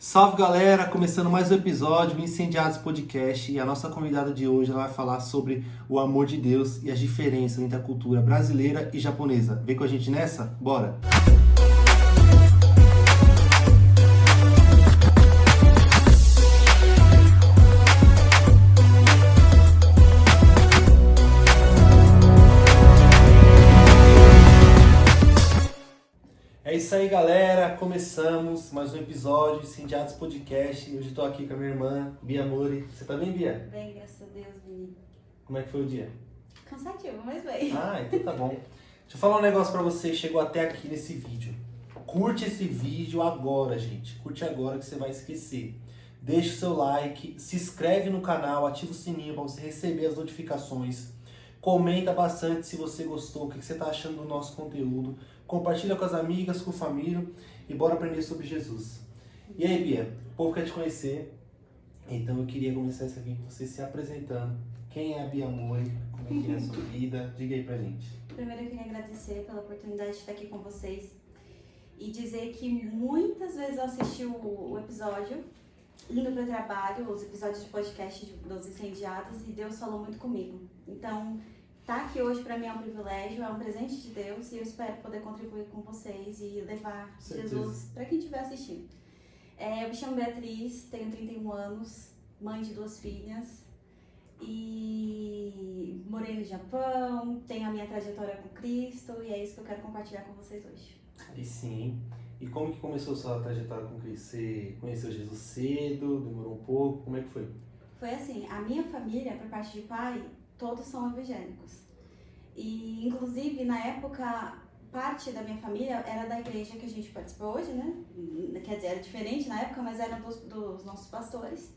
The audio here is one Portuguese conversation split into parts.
Salve galera, começando mais um episódio do Incendiados Podcast e a nossa convidada de hoje ela vai falar sobre o amor de Deus e as diferenças entre a cultura brasileira e japonesa. Vem com a gente nessa? Bora! É isso aí, galera. Começamos mais um episódio do Incendiados Podcast. Hoje estou aqui com a minha irmã, Bia Mori. Você tá bem, Bia? Bem, graças a Deus, Vini. Como é que foi o dia? Cansativo, mas bem. Então tá bom. Deixa eu falar um negócio pra você. Chegou até aqui nesse vídeo. Curte esse vídeo agora, gente. Curte agora que você vai esquecer. Deixa o seu like, se inscreve no canal, ativa o sininho para você receber as notificações. Comenta bastante se você gostou, o que você tá achando do nosso conteúdo. Compartilha com as amigas, com a família e bora aprender sobre Jesus. E aí, Bia, o povo quer te conhecer, então eu queria começar isso aqui com você se apresentando. Quem é a Bia Mori? Como é que é a sua vida? Diga aí pra gente. Primeiro eu queria agradecer pela oportunidade de estar aqui com vocês e dizer que muitas vezes eu assisti o episódio indo para o trabalho, os episódios de podcast dos Incendiados, e Deus falou muito comigo. Então, estar aqui hoje para mim é um privilégio, é um presente de Deus e eu espero poder contribuir com vocês e levar Jesus para quem estiver assistindo. Eu me chamo Beatriz, tenho 31 anos, mãe de 2 filhas e morei no Japão, tenho a minha trajetória com Cristo e é isso que eu quero compartilhar com vocês hoje. Aí sim. E como que começou a sua trajetória com Cristo? Você conheceu Jesus cedo? Demorou um pouco? Como é que foi? Foi assim, a minha família, por parte de pai, todos são evangélicos. E, inclusive, na época, parte da minha família era da igreja que a gente participou hoje, né? Quer dizer, era diferente na época, mas era dos nossos pastores.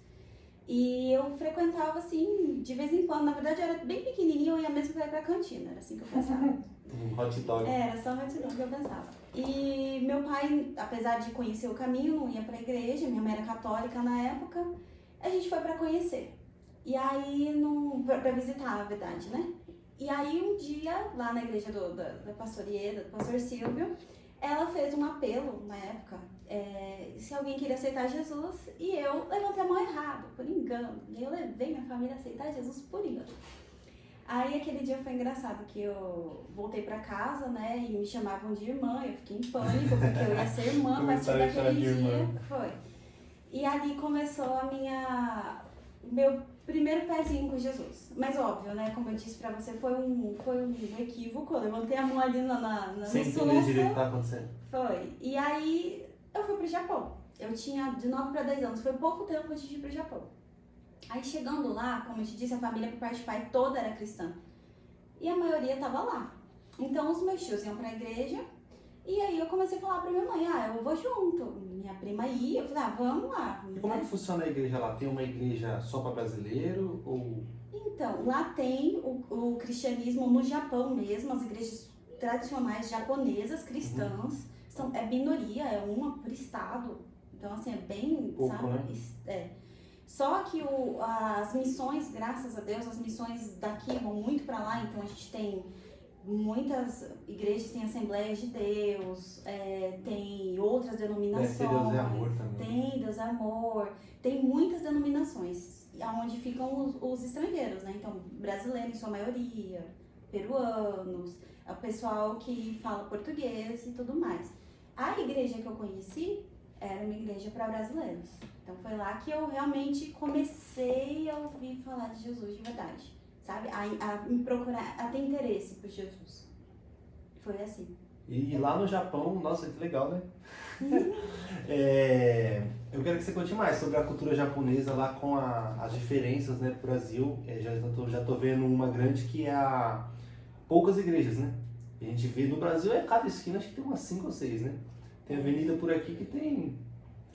E eu frequentava, assim, de vez em quando. Na verdade, eu era bem pequenininha, eu ia mesmo pra ir pra cantina. Era assim que eu pensava. Um hot dog. Era só um hot dog que eu pensava. E meu pai, apesar de conhecer o caminho, não ia pra igreja. Minha mãe era católica na época. A gente foi pra conhecer. E aí, pra visitar, na verdade, né? E aí, um dia, lá na igreja da pastor Ieda, do pastor Silvio, ela fez um apelo, na época, se alguém queria aceitar Jesus, e eu levantei a mão errado, por engano. E eu levei minha família a aceitar Jesus por engano. Aí, aquele dia foi engraçado, que eu voltei pra casa, né, e me chamavam de irmã, eu fiquei em pânico, porque eu ia ser irmã, mas daquele dia, foi. E ali começou o meu primeiro pezinho com Jesus. Mas óbvio, né? Como eu disse pra você, foi um equívoco. Eu levantei a mão ali Sem entender direito o que tá acontecendo. Foi. E aí eu fui pro Japão. Eu tinha de 9 para 10 anos. Foi pouco tempo antes de ir pro Japão. Aí chegando lá, como eu te disse, a família por parte de pai toda era cristã. E a maioria tava lá. Então os meus tios iam pra igreja. E aí eu comecei a falar pra minha mãe, eu vou junto. Minha prima ia, eu falei, vamos lá. E como é que funciona a igreja lá? Tem uma igreja só para brasileiro ou... Então, lá tem o cristianismo no Japão mesmo, as igrejas tradicionais japonesas, cristãs, é minoria, é uma por estado. Então, assim, é bem, pouco, sabe? Né? Só que as missões, graças a Deus, as missões daqui vão muito pra lá, então a gente tem... Muitas igrejas têm Assembleias de Deus, tem outras denominações. Deve ter Deus é Amor também. Tem Deus é Amor, tem muitas denominações, onde ficam os estrangeiros, né? Então, brasileiros em sua maioria, peruanos, o pessoal que fala português e tudo mais. A igreja que eu conheci era uma igreja para brasileiros. Então, foi lá que eu realmente comecei a ouvir falar de Jesus de verdade. Sabe? A me procurar, a ter interesse por Jesus. Foi assim. E lá no Japão, nossa, que legal, né? Eu quero que você conte mais sobre a cultura japonesa lá com as diferenças, né, pro Brasil. Já tô vendo uma grande que é poucas igrejas, né? A gente vê no Brasil, cada esquina acho que tem umas 5 ou 6, né? Tem avenida por aqui que tem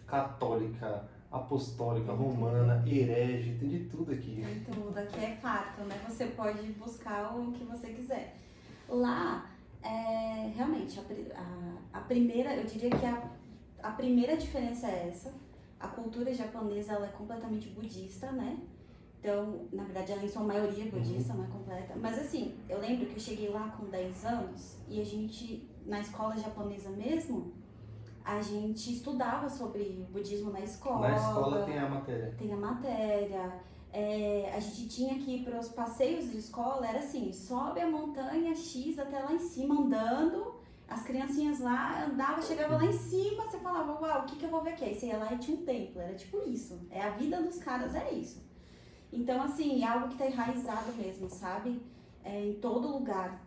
católica, apostólica, romana, herege, tem de tudo aqui. Tem tudo, aqui é fato, né? Você pode buscar o que você quiser. Lá, realmente, a primeira, eu diria que a primeira diferença é essa. A cultura japonesa, ela é completamente budista, né? Então, na verdade, ela é em sua maioria budista, não é completa. Mas assim, eu lembro que eu cheguei lá com 10 anos e a gente, na escola japonesa mesmo, A gente estudava sobre budismo na escola. Na escola tem a matéria. Tem a matéria. A gente tinha que ir para os passeios de escola, era assim, sobe a montanha X até lá em cima andando, as criancinhas lá andavam, chegava lá em cima, você falava, uau, o que eu vou ver aqui? Aí você ia lá e tinha um templo, era tipo isso, a vida dos caras é isso. Então assim, é algo que tá enraizado mesmo, sabe? Em todo lugar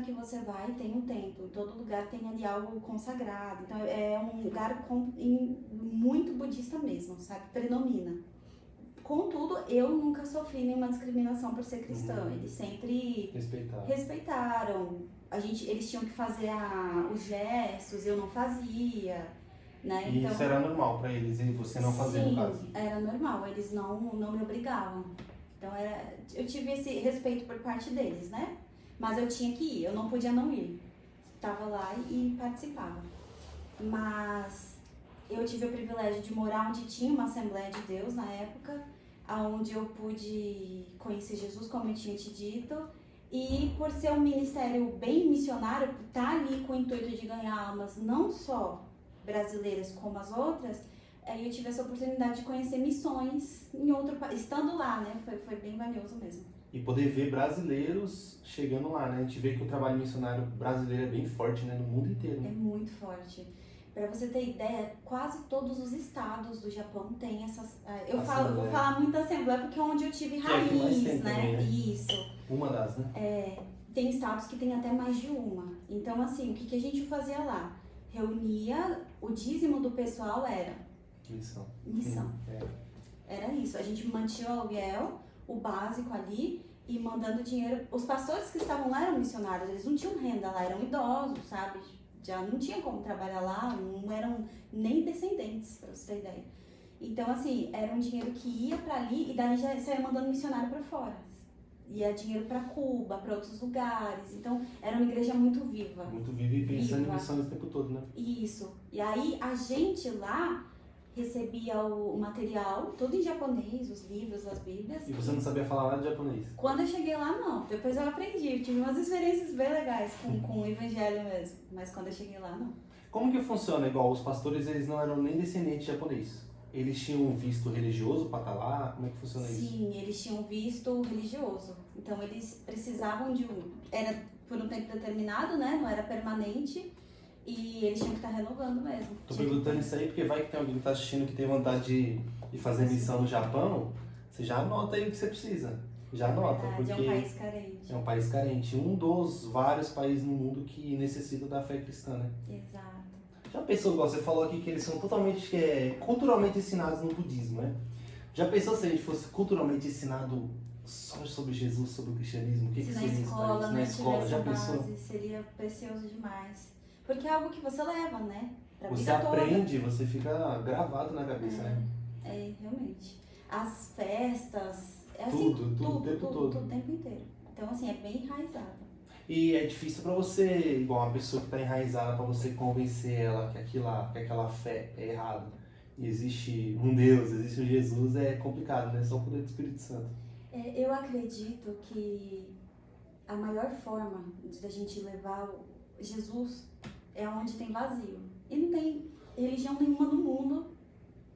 que você vai tem um templo, em todo lugar tem ali algo consagrado, então é um lugar muito budista mesmo, sabe? Predomina. Contudo, eu nunca sofri nenhuma discriminação por ser cristã. Eles sempre respeitaram. Eles tinham que fazer os gestos, eu não fazia, né? E então, isso era normal pra eles, e você não fazia no caso? Sim, era normal. Eles não me obrigavam. Então, eu tive esse respeito por parte deles, né? Mas eu tinha que ir, eu não podia não ir. Tava lá e participava. Mas eu tive o privilégio de morar onde tinha uma Assembleia de Deus na época, onde eu pude conhecer Jesus, como eu tinha te dito, e por ser um ministério bem missionário, por estar ali com o intuito de ganhar almas, não só brasileiras como as outras, eu tive essa oportunidade de conhecer missões em outro país, estando lá, né? Foi bem valioso mesmo. E poder ver brasileiros chegando lá, né? A gente vê que o trabalho missionário brasileiro é bem forte, né? No mundo inteiro. É muito forte. Para você ter ideia, quase todos os estados do Japão têm essas... vou falar muito da Assembleia porque é onde eu tive raiz, né? Também, né? Isso. Uma das, né? Tem estados que tem até mais de uma. Então, assim, o que a gente fazia lá? Reunia, o dízimo do pessoal era... Missão. Era isso. A gente mantinha o aluguel, o básico ali, e mandando dinheiro... Os pastores que estavam lá eram missionários, eles não tinham renda lá, eram idosos, sabe? Já não tinha como trabalhar lá, não eram nem descendentes, pra você ter ideia. Então, assim, era um dinheiro que ia pra ali e daí já saía mandando missionário pra fora. Ia dinheiro pra Cuba, pra outros lugares. Então, era uma igreja muito viva. Muito viva e pensando em missões o tempo todo, né? Isso. E aí, a gente lá recebia o material, tudo em japonês, os livros, as bíblias. E você não sabia falar nada de japonês? Quando eu cheguei lá, não. Depois eu aprendi. Eu tive umas experiências bem legais com o evangelho mesmo. Mas quando eu cheguei lá, não. Como que funciona? Igual, os pastores, eles não eram nem descendentes de japonês. Eles tinham um visto religioso para estar lá? Como é que funciona isso? Sim, eles tinham visto religioso. Então, eles precisavam de era por um tempo determinado, né? Não era permanente. E eles tinham que estar renovando mesmo. Tô perguntando isso aí porque vai que tem alguém que tá assistindo que tem vontade de fazer missão no Japão. Você já anota aí o que você precisa. Já anota, porque é um país carente. É um país carente. Um dos vários países no mundo que necessita da fé cristã, né? Exato. Já pensou, igual você falou aqui, que eles são totalmente, culturalmente ensinados no budismo, né? Já pensou se a gente fosse culturalmente ensinado só sobre Jesus, sobre o cristianismo? O que Se que na seria escola, isso? Na escola, já pensou? base, seria precioso demais. Porque é algo que você leva, né? Pra Você vida aprende, você fica gravado na cabeça, né? Realmente. As festas, assim, Tudo, o tempo todo. o tempo inteiro. Então, assim, é bem enraizado. E é difícil pra você, igual uma pessoa que tá enraizada, pra você convencer ela que aquela fé é errada. E existe um Deus, existe um Jesus, é complicado, né? Só o poder do Espírito Santo. Eu acredito que a maior forma da gente levar Jesus é onde tem vazio. E não tem religião nenhuma no mundo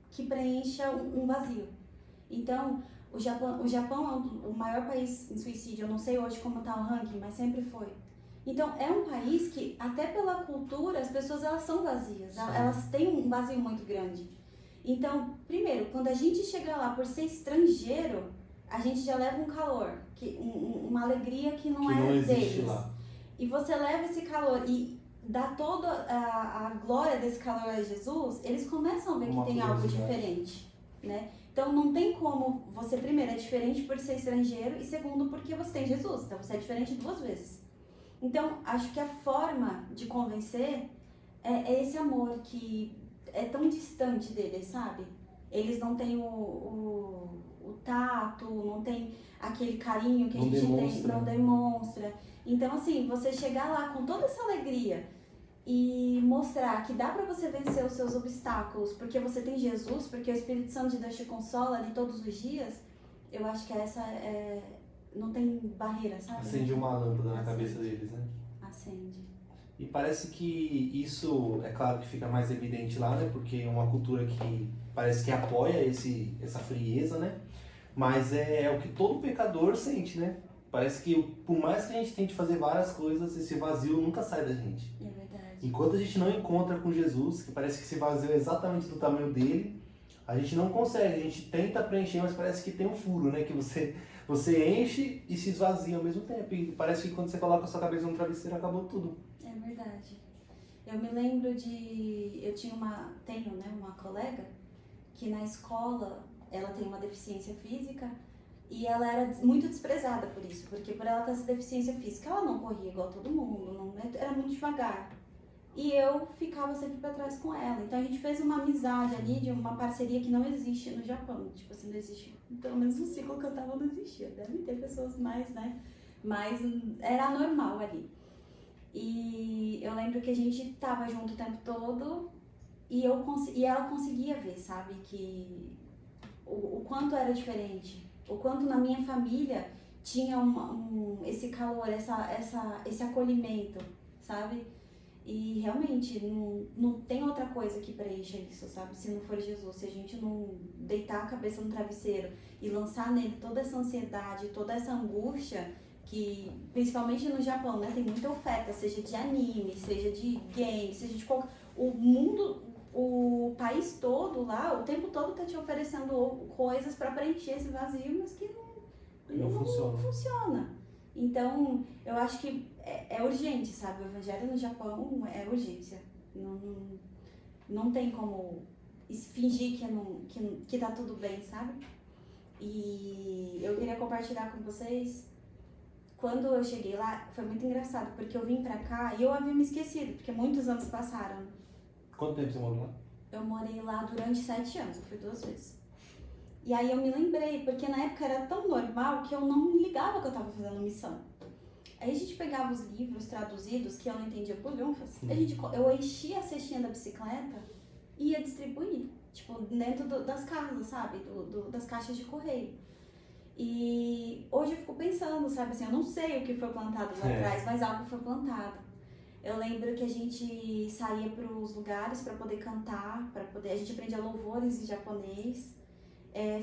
que preencha um vazio. Então, o Japão é o maior país em suicídio. Eu não sei hoje como está o ranking, mas sempre foi. Então, é um país que, até pela cultura, as pessoas elas são vazias. Sim. Elas têm um vazio muito grande. Então, primeiro, quando a gente chega lá por ser estrangeiro, a gente já leva um calor, uma alegria que não existe deles. lá. E você leva esse calor e dá toda a glória desse calor a Jesus, eles começam a ver que tem algo diferente, né? Então não tem como você, primeiro, é diferente por ser estrangeiro e segundo, porque você tem Jesus, então você é diferente duas vezes. Então, acho que a forma de convencer é esse amor que é tão distante deles, sabe? Eles não têm o tato, não tem aquele carinho que a gente tem, não demonstra. Então, assim, você chegar lá com toda essa alegria e mostrar que dá pra você vencer os seus obstáculos, porque você tem Jesus, porque o Espírito Santo de Deus te consola ali todos os dias, eu acho que não tem barreira, sabe? Acende uma lâmpada na cabeça deles, né? Acende. E parece que isso, é claro que fica mais evidente lá, né? Porque é uma cultura que parece que apoia essa frieza, né? Mas é o que todo pecador sente, né? Parece que por mais que a gente tente fazer várias coisas, esse vazio nunca sai da gente. É verdade. Enquanto a gente não encontra com Jesus, que parece que esse vazio é exatamente do tamanho dele, a gente não consegue. A gente tenta preencher, mas parece que tem um furo, né? Que você enche e se esvazia ao mesmo tempo. E parece que quando você coloca a sua cabeça no travesseiro, acabou tudo. É verdade. Eu me lembro de... tenho, né, uma colega que na escola ela tem uma deficiência física e ela era muito desprezada por isso, porque por ela ter essa deficiência física, ela não corria igual todo mundo, era muito devagar. E eu ficava sempre pra trás com ela. Então a gente fez uma amizade ali, de uma parceria que não existe no Japão. Tipo assim, não existe, pelo menos no ciclo que eu tava não existia. Deve ter pessoas mais, né? Mas era normal ali. E eu lembro que a gente tava junto o tempo todo e ela conseguia ver, sabe, que o quanto era diferente, o quanto na minha família tinha esse calor, esse acolhimento, sabe? E realmente não tem outra coisa que preencha isso, sabe? Se não for Jesus, se a gente não deitar a cabeça no travesseiro e lançar nele toda essa ansiedade, toda essa angústia, que principalmente no Japão, né, tem muita oferta, seja de anime, seja de game, seja de qualquer... O mundo, o país todo lá, o tempo todo tá te oferecendo coisas para preencher esse vazio, mas que não funciona. Então, eu acho que é urgente, sabe? O evangelho no Japão é urgência. Não tem como fingir que tá tudo bem, sabe? E eu queria compartilhar com vocês. Quando eu cheguei lá, foi muito engraçado, porque eu vim pra cá e eu havia me esquecido, porque muitos anos passaram. Quanto tempo você morou lá? Eu morei lá durante 7 anos, eu fui 2 vezes. E aí eu me lembrei, porque na época era tão normal que eu não me ligava que eu tava fazendo missão. Aí a gente pegava os livros traduzidos, que eu não entendia bolhufas, eu enchia a cestinha da bicicleta e ia distribuir, tipo, dentro das casas, sabe? Das caixas de correio. E hoje eu fico pensando, sabe, assim, eu não sei o que foi plantado lá atrás, mas algo foi plantado. Eu lembro que a gente saía para os lugares para poder cantar, a gente aprendia louvores em japonês,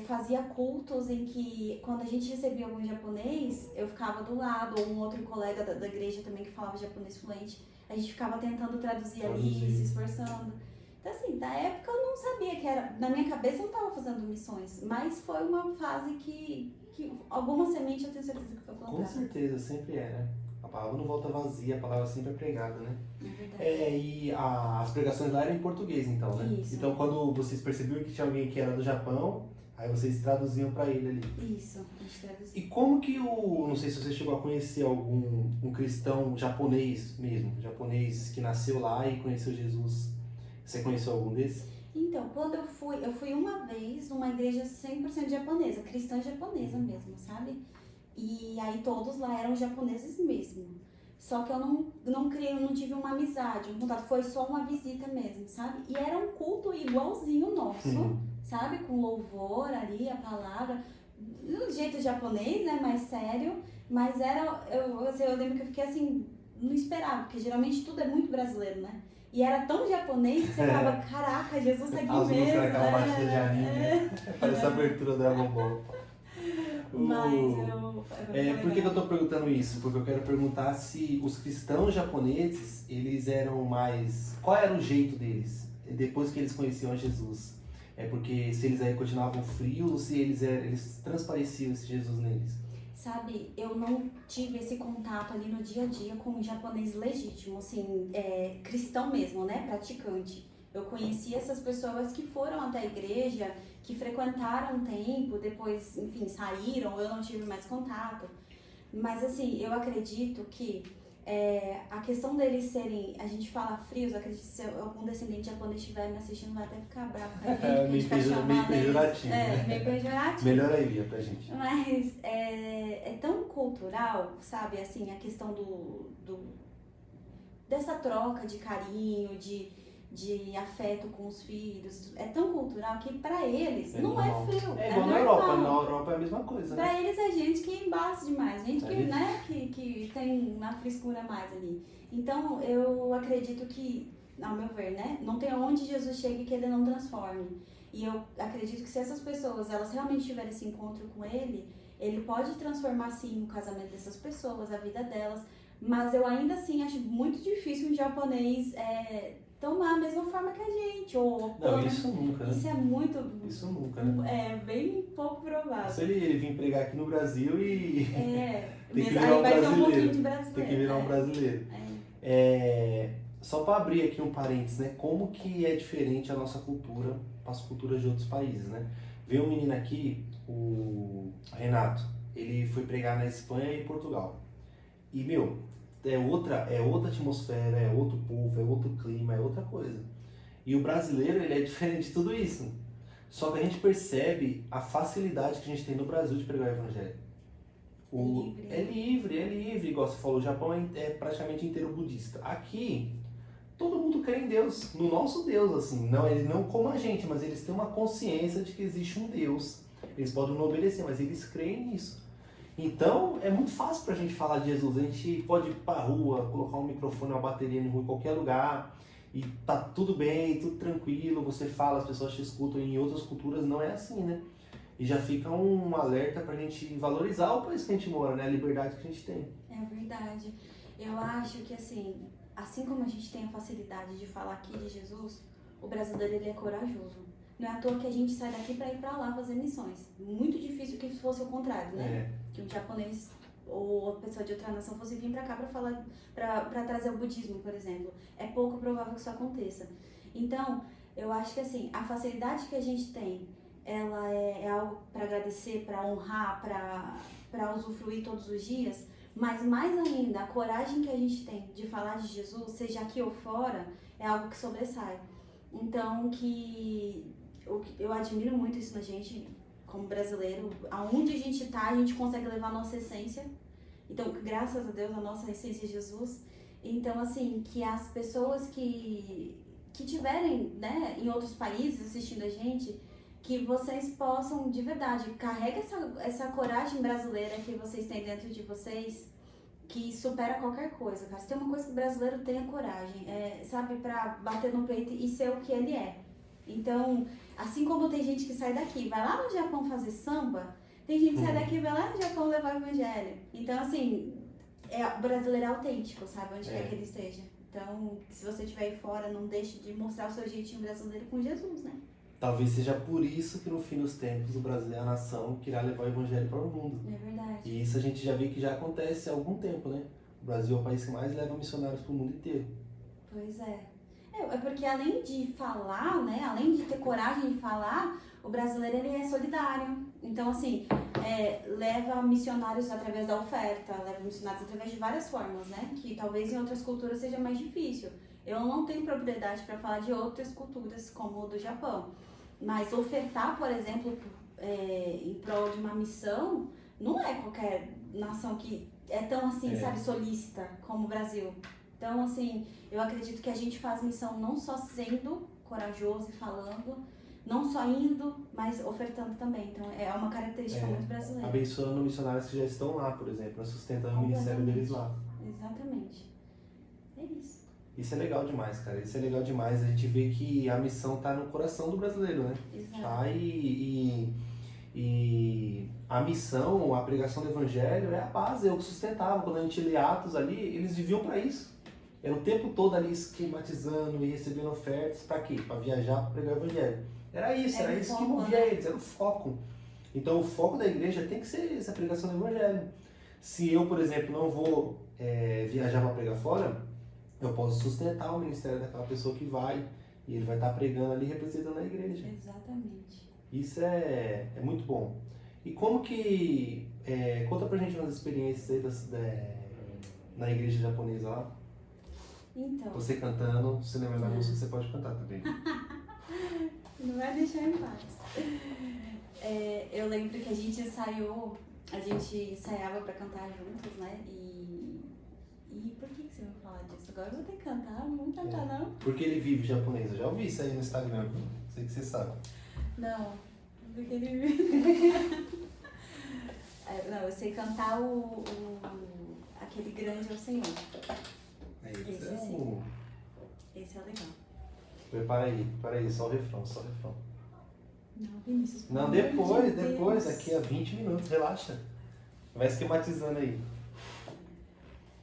fazia cultos em que, quando a gente recebia algum japonês, eu ficava do lado, ou um outro colega da igreja também que falava japonês fluente, a gente ficava tentando traduzir ali, se esforçando. Então, assim, na época eu não sabia que era, na minha cabeça eu não estava fazendo missões, mas foi uma fase que alguma semente eu tenho certeza que foi plantada. Com certeza, sempre é, né? A palavra não volta vazia, a palavra sempre é pregada, né? É verdade. E as pregações lá eram em português, então, né? Isso. Então, quando vocês perceberam que tinha alguém que era do Japão, aí vocês traduziam para ele ali. Isso, a gente traduzia. E como que não sei se você chegou a conhecer um cristão japonês mesmo, japonês que nasceu lá e conheceu Jesus. Você conheceu algum desses? Então, quando eu fui uma vez numa igreja 100% japonesa, cristã japonesa mesmo, sabe? E aí todos lá eram japoneses mesmo. Só que eu não tive uma amizade, um contato, foi só uma visita mesmo, sabe? E era um culto igualzinho o nosso, sabe? Com louvor ali, a palavra, do jeito japonês, né? Mais sério. Mas eu lembro que eu fiquei assim, não esperava, porque geralmente tudo é muito brasileiro, né? E era tão japonês que você falava, caraca, Jesus tá aqui As mesmo. músicas daquela batida de anime, parece a abertura do Dragon Ball. Por que eu tô perguntando isso? Porque eu quero perguntar se os cristãos japoneses, eles eram mais... Qual era o jeito deles, depois que eles conheciam a Jesus? É porque se eles aí continuavam frios, ou se eles transpareciam esse Jesus neles? Sabe, eu não tive esse contato ali no dia a dia com um japonês legítimo, assim, cristão mesmo, né, praticante. Eu conheci essas pessoas que foram até a igreja, que frequentaram um tempo, depois, enfim, saíram, eu não tive mais contato. Mas, assim, eu acredito que a questão deles serem, a gente fala frios, eu acredito que se algum descendente japonês estiver me assistindo vai até ficar bravo com a gente, meio pejorativo, né? Meio pejorativo. Melhor aí, pra gente. Mas é tão cultural, sabe, assim, a questão dessa troca de carinho, de afeto com os filhos. É tão cultural que pra eles não normal. é frio. É igual na normal. Europa. Na Europa é a mesma coisa, né? Pra eles é gente que embaça demais, gente que, É isso. né, que tem uma frescura a mais ali. Então, eu acredito que, ao meu ver, né, não tem onde Jesus chegue que ele não transforme. E eu acredito que se essas pessoas, elas realmente tiverem esse encontro com ele pode transformar, sim, o casamento dessas pessoas, a vida delas. Mas eu ainda assim acho muito difícil um japonês tomar a mesma forma que a gente. Ou, Não, isso nunca, né? Isso é muito... Isso nunca, né? É bem pouco provável. Se ele vir pregar aqui no Brasil e tem que Mas virar aí um vai ter um pouquinho brasileiro. de brasileiro. Tem que virar um brasileiro. Só para abrir aqui um parênteses, né? Como que é diferente a nossa cultura para as culturas de outros países, né? Veio um menino aqui, o Renato, ele foi pregar na Espanha e Portugal. E, meu, é outra atmosfera, é outro povo, é outro clima, é outra coisa. E o brasileiro, ele é diferente de tudo isso. Só que a gente percebe a facilidade que a gente tem no Brasil de pregar o evangelho. É livre, igual você falou, o Japão é praticamente inteiro budista. Aqui, todo mundo crê em Deus, no nosso Deus, assim. Não, eles não como a gente, mas eles têm uma consciência de que existe um Deus. Eles podem não obedecer, mas eles creem nisso. Então, é muito fácil pra gente falar de Jesus. A gente pode ir pra rua, colocar um microfone, uma bateria em rua, em qualquer lugar, e tá tudo bem, tudo tranquilo, você fala, as pessoas te escutam. Em outras culturas não é assim, né? E já fica um alerta pra gente valorizar o país que a gente mora, né? A liberdade que a gente tem. É verdade. Eu acho que assim como a gente tem a facilidade de falar aqui de Jesus, o brasileiro ele é corajoso. Não é à toa que a gente sai daqui para ir para lá fazer missões. Muito difícil que fosse o contrário, né? Que um japonês ou a pessoa de outra nação fosse vir para cá para falar, para trazer o budismo, por exemplo. É pouco provável que isso aconteça. Então, eu acho que assim, a facilidade que a gente tem, ela é algo para agradecer, para honrar, para usufruir todos os dias. Mas mais ainda, a coragem que a gente tem de falar de Jesus, seja aqui ou fora, é algo que sobressai. Então, eu admiro muito isso na gente, como brasileiro. Aonde a gente tá, a gente consegue levar a nossa essência. Então, graças a Deus, a nossa essência é Jesus. Então, assim, que as pessoas que tiverem, né, em outros países assistindo a gente, que vocês possam, de verdade, carregue essa coragem brasileira que vocês têm dentro de vocês, que supera qualquer coisa, cara. Se tem uma coisa que o brasileiro tem, é coragem, sabe, pra bater no peito e ser o que ele é. Então, assim como tem gente que sai daqui, vai lá no Japão fazer samba, tem gente que sai daqui e vai lá no Japão levar o evangelho. Então, assim, o brasileiro é autêntico, sabe, onde quer que ele esteja. Então, se você estiver aí fora, não deixe de mostrar o seu jeitinho brasileiro com Jesus, né? Talvez seja por isso que no fim dos tempos o Brasil é a nação que irá levar o evangelho para o mundo. É verdade. E isso a gente já vê que já acontece há algum tempo, né? O Brasil é o país que mais leva missionários para o mundo inteiro. Pois é. É porque além de falar, né? Além de ter coragem de falar, o brasileiro ele é solidário. Então, assim, leva missionários através da oferta, leva missionários através de várias formas, né? Que talvez em outras culturas seja mais difícil. Eu não tenho propriedade para falar de outras culturas, como o do Japão. Mas ofertar, por exemplo, em prol de uma missão, não é qualquer nação que é tão assim, sabe, solícita como o Brasil. Então, assim, eu acredito que a gente faz missão não só sendo corajoso e falando, não só indo, mas ofertando também. Então, é uma característica muito brasileira. Abençoando missionários que já estão lá, por exemplo, sustentando o ministério deles lá. Exatamente. É isso. Isso é legal demais, cara. Isso é legal demais. A gente vê que a missão tá no coração do brasileiro, né? Exato. Tá? E a missão, a pregação do evangelho é a base, é o que sustentava. Quando a gente lê Atos ali, eles viviam para isso. Era o tempo todo ali esquematizando e recebendo ofertas. Para quê? Para viajar, para pregar o evangelho. Era isso que movia eles, era o foco. Então o foco da igreja tem que ser essa pregação do evangelho. Se eu, por exemplo, não vou viajar para pregar fora, eu posso sustentar o ministério daquela pessoa que vai e ele vai estar pregando ali representando a igreja. Exatamente. Isso é muito bom. E como que... conta pra gente umas experiências aí na igreja japonesa lá. Então... Você cantando, se lembra da música, você pode cantar também. Não vai deixar em paz. Eu lembro que a gente ensaiava pra cantar juntos, né? E por que você vai falar disso? Agora eu vou ter que cantar, não vou cantar não? Porque ele vive japonês. Eu já ouvi isso aí no Instagram, viu? Sei que você sabe. Não, porque ele vive... Não, eu sei cantar aquele grande é o Senhor. Esse Esse é sim. o... Esse é legal. Prepara aí, só o refrão, só o refrão. Não, Vinícius. Não, pelo amor de depois, Deus. daqui a 20 minutos, relaxa. Vai esquematizando aí.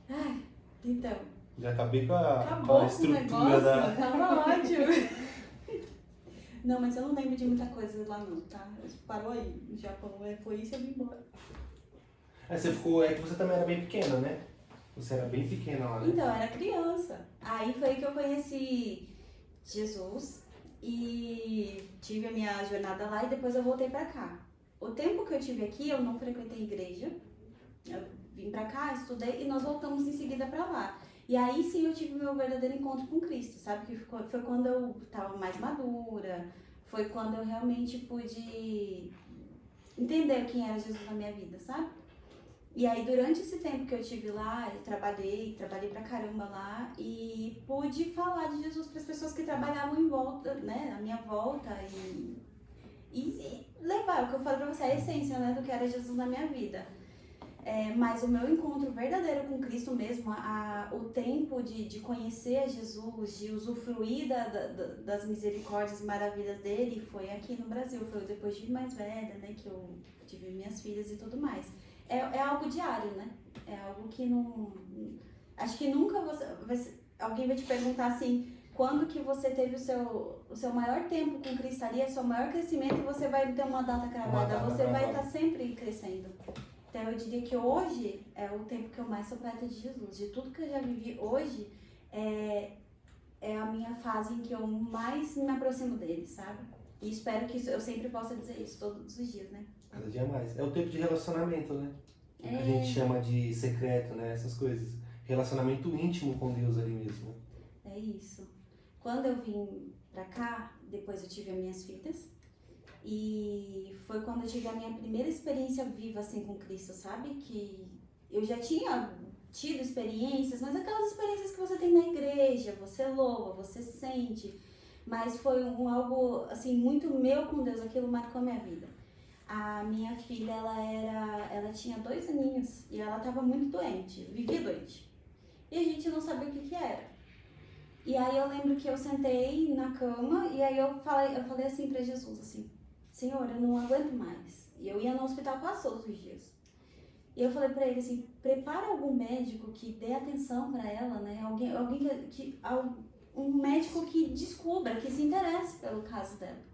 Ai, então. Já acabei com a Acabou com o estrutura negócio, da... tava ótimo. Não, mas eu não lembro de muita coisa lá não, tá? Parou aí, no Japão, foi isso e eu vim embora. Você ficou, é que você também era bem pequena, né? Você era bem pequena lá, né? Então, eu era criança. Aí foi que eu conheci Jesus e tive a minha jornada lá e depois eu voltei pra cá. O tempo que eu tive aqui, eu não frequentei igreja. Eu vim pra cá, estudei e nós voltamos em seguida pra lá. E aí sim eu tive o meu verdadeiro encontro com Cristo, sabe? Que foi quando eu tava mais madura, foi quando eu realmente pude entender quem era Jesus na minha vida, sabe? E aí durante esse tempo que eu tive lá, eu trabalhei pra caramba lá e pude falar de Jesus para as pessoas que trabalhavam em volta, né? À minha volta e levar, o que eu falei pra você, a essência, né? Do que era Jesus na minha vida. Mas o meu encontro verdadeiro com Cristo mesmo, o tempo de conhecer a Jesus, de usufruir das misericórdias e maravilhas dele, foi aqui no Brasil. Foi depois de mais velha, né, que eu tive minhas filhas e tudo mais. É algo diário, né? É algo que não... Acho que nunca alguém vai te perguntar assim, quando que você teve o seu maior tempo com Cristo ali, o seu maior crescimento, e você vai ter uma data cravada. Você vai estar sempre crescendo. Então eu diria que hoje é o tempo que eu mais sou perto de Jesus. De tudo que eu já vivi hoje, é a minha fase em que eu mais me aproximo dele, sabe? E espero que eu sempre possa dizer isso todos os dias, né? Cada dia mais. É o tempo de relacionamento, né? O que a gente chama de secreto, né? Essas coisas. Relacionamento íntimo com Deus ali mesmo. É isso. Quando eu vim pra cá, depois eu tive as minhas filhas. E foi quando eu tive a minha primeira experiência viva, assim, com Cristo, sabe? Que eu já tinha tido experiências, mas aquelas experiências que você tem na igreja, você louva, você sente. Mas foi algo, assim, muito meu com Deus, aquilo marcou minha vida. A minha filha, ela tinha 2 aninhos e ela estava muito doente, vivia doente. E a gente não sabia o que era. E aí eu lembro que eu sentei na cama e aí eu falei assim pra Jesus, assim, Senhor, eu não aguento mais. E eu ia no hospital quase todos os dias. E eu falei pra ele assim, prepara algum médico que dê atenção pra ela, né? Um médico que descubra, que se interesse pelo caso dela.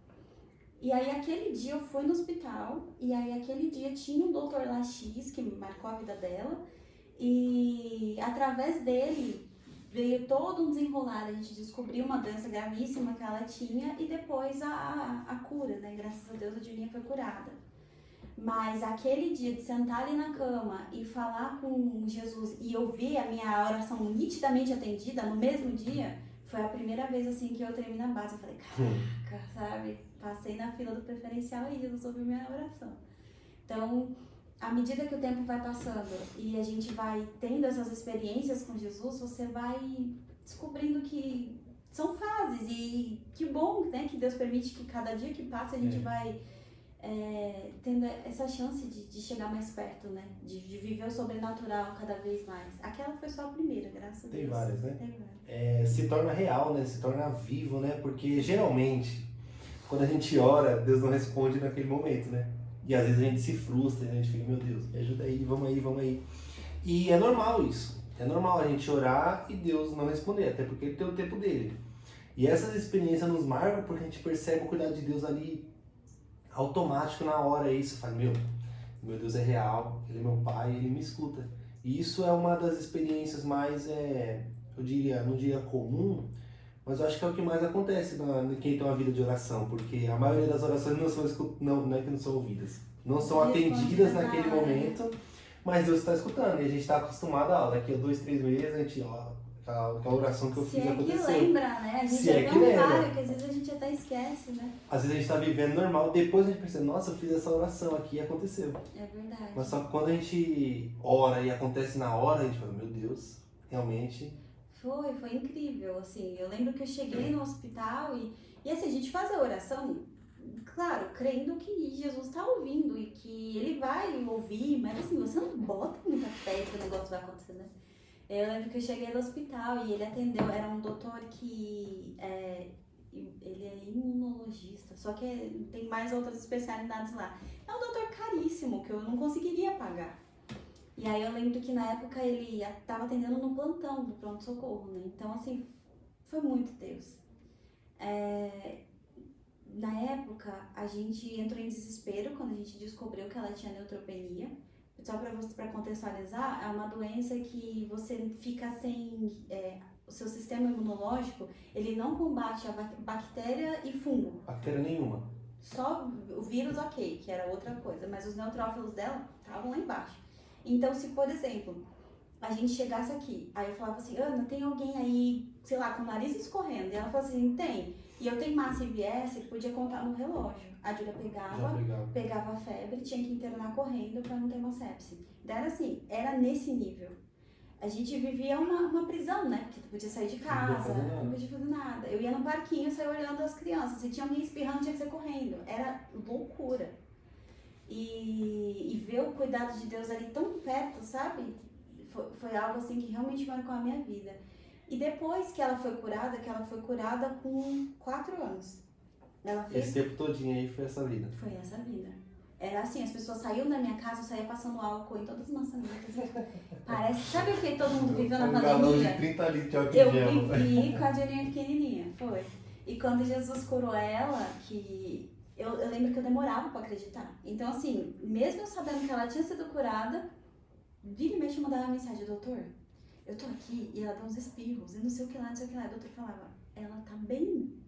E aí aquele dia eu fui no hospital, e aí aquele dia tinha um doutor lá X, que marcou a vida dela, e através dele veio todo um desenrolar, a gente descobriu uma doença gravíssima que ela tinha, e depois a cura, né? Graças a Deus a Julinha foi curada. Mas aquele dia de sentar ali na cama e falar com Jesus, e eu ver a minha oração nitidamente atendida no mesmo dia, foi a primeira vez assim que eu tremi na base. Eu falei, caraca, sabe? Passei na fila do preferencial e Jesus ouviu minha oração. Então, à medida que o tempo vai passando e a gente vai tendo essas experiências com Jesus, você vai descobrindo que são fases. E que bom, né? Que Deus permite que cada dia que passa a gente vai tendo essa chance de chegar mais perto, né? De viver o sobrenatural cada vez mais. Aquela foi só a primeira, graças a Deus. Tem várias, né? Tem várias. Se torna real, né? Se torna vivo, né? Porque geralmente, quando a gente ora, Deus não responde naquele momento, né? E às vezes a gente se frustra, a gente fica, meu Deus, me ajuda aí, vamos aí, vamos aí. E é normal isso. É normal a gente orar e Deus não responder, até porque ele tem o tempo dele. E essas experiências nos marcam porque a gente percebe o cuidado de Deus ali automático na hora. Isso fala, meu Deus é real, ele é meu pai, ele me escuta. E isso é uma das experiências mais, não diria comum, mas eu acho que é o que mais acontece em quem tem uma vida de oração, porque a maioria das orações não é que não são ouvidas, não são atendidas naquele momento, mas Deus está escutando, e a gente está acostumado, daqui a 2, 3 meses a gente, aquela oração que eu fiz aconteceu. Se é que lembra, né? A gente é tão claro que às vezes a gente até esquece, né? Às vezes a gente está vivendo normal, depois a gente pensa, nossa, eu fiz essa oração aqui e aconteceu. É verdade. Mas só que quando a gente ora e acontece na hora, a gente fala, meu Deus, realmente... Foi incrível, assim, eu lembro que eu cheguei no hospital e assim, a gente faz a oração, claro, crendo que Jesus está ouvindo e que ele vai ouvir, mas assim, você não bota muita fé que o negócio vai acontecer, né? Eu lembro que eu cheguei no hospital e ele atendeu, era um doutor que ele é imunologista, só que tem mais outras especialidades lá. É um doutor caríssimo, que eu não conseguiria pagar. E aí eu lembro que na época ele estava atendendo no plantão do pronto-socorro, né? Então, assim, foi muito Deus. Na época, a gente entrou em desespero quando a gente descobriu que ela tinha neutropenia. Só para contextualizar, é uma doença que você fica sem... o seu sistema imunológico, ele não combate a bactéria e fungo. Bactéria nenhuma. Só o vírus, ok, que era outra coisa, mas os neutrófilos dela estavam lá embaixo. Então, se, por exemplo, a gente chegasse aqui, aí eu falava assim, Ana, tem alguém aí, sei lá, com o nariz escorrendo? E ela falou assim, tem. E eu tenho massa e viesse, ele podia contar no relógio. A Júlia pegava a febre, tinha que internar correndo pra não ter uma sepse. Então era assim, era nesse nível. A gente vivia uma prisão, né? Porque tu podia sair de casa, não podia fazer nada. Eu ia no parquinho, saía olhando as crianças. Se tinha alguém espirrando, tinha que ser correndo. Era loucura. E ver o cuidado de Deus ali tão perto, sabe? Foi algo assim que realmente marcou a minha vida. E depois que ela foi curada com 4 anos. Ela fez... Esse tempo todinho aí foi essa vida? Foi essa vida. Era assim, as pessoas saíam da minha casa, eu saía passando álcool em todas as maçanetas. Parece, sabe o que todo mundo viveu na pandemia? galão de 30 litros de álcool Eu gel. vivi com a Julinha pequenininha, foi. E quando Jesus curou ela, que eu lembro que eu demorava pra acreditar. Então assim, mesmo eu sabendo que ela tinha sido curada, vira e mexe eu mandava mensagem, doutor, eu tô aqui e ela dá uns espirros e não sei o que lá, não sei o que lá. O doutor falava, ela tá bem.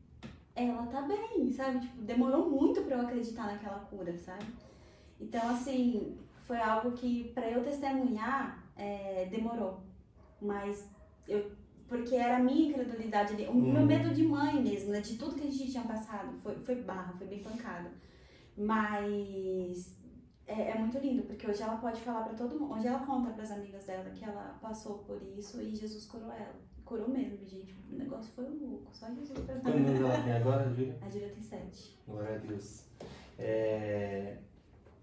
Ela tá bem, sabe? Tipo, demorou muito pra eu acreditar naquela cura, sabe? Então, assim, foi algo que pra eu testemunhar, demorou. Mas porque era a minha incredulidade ali, o meu medo de mãe mesmo, né? De tudo que a gente tinha passado. Foi barra, foi bem pancada. Mas é muito lindo, porque hoje ela pode falar pra todo mundo, hoje ela conta pras amigas dela que ela passou por isso e Jesus curou ela. Curou mesmo, gente. O negócio foi louco. Só Jesus pra Quantos anos ela tem agora, Júlia? A Júlia tem 7. Glória a Deus.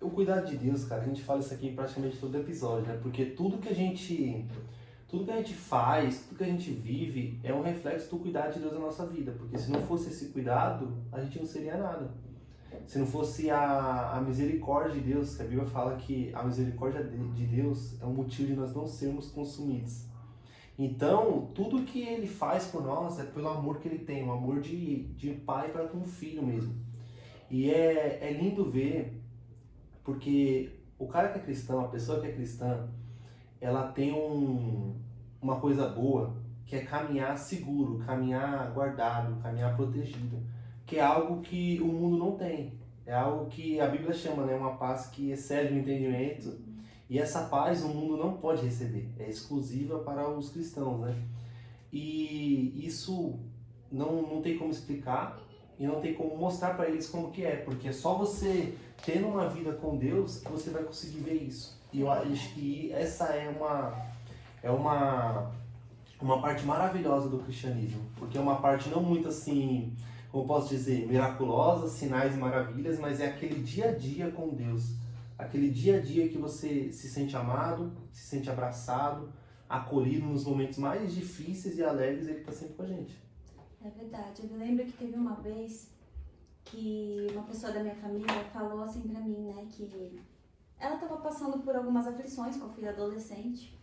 O cuidado de Deus, cara, a gente fala isso aqui em praticamente todo episódio, né? Porque tudo que a gente faz, tudo que a gente vive é um reflexo do cuidado de Deus na nossa vida. Porque se não fosse esse cuidado, a gente não seria nada. Se não fosse a misericórdia de Deus, que a Bíblia fala que a misericórdia de Deus é um motivo de nós não sermos consumidos. Então, tudo que ele faz por nós é pelo amor que ele tem, um amor de pai para com o filho mesmo. E é lindo ver, porque o cara que é cristão, a pessoa que é cristã, ela tem uma coisa boa, que é caminhar seguro, caminhar guardado, caminhar protegido, que é algo que o mundo não tem. É algo que a Bíblia chama, né, uma paz que excede o entendimento. E essa paz o mundo não pode receber, é exclusiva para os cristãos, né? E isso não tem como explicar e não tem como mostrar para eles como que é, porque é só você tendo uma vida com Deus que você vai conseguir ver isso. E eu acho que essa é uma parte maravilhosa do cristianismo, porque é uma parte não muito assim, como posso dizer, miraculosa, sinais e maravilhas, mas é aquele dia a dia com Deus. Aquele dia a dia que você se sente amado, se sente abraçado, acolhido nos momentos mais difíceis e alegres, ele está sempre com a gente. É verdade. Eu me lembro que teve uma vez que uma pessoa da minha família falou assim pra mim, né, que ela estava passando por algumas aflições com a filha adolescente,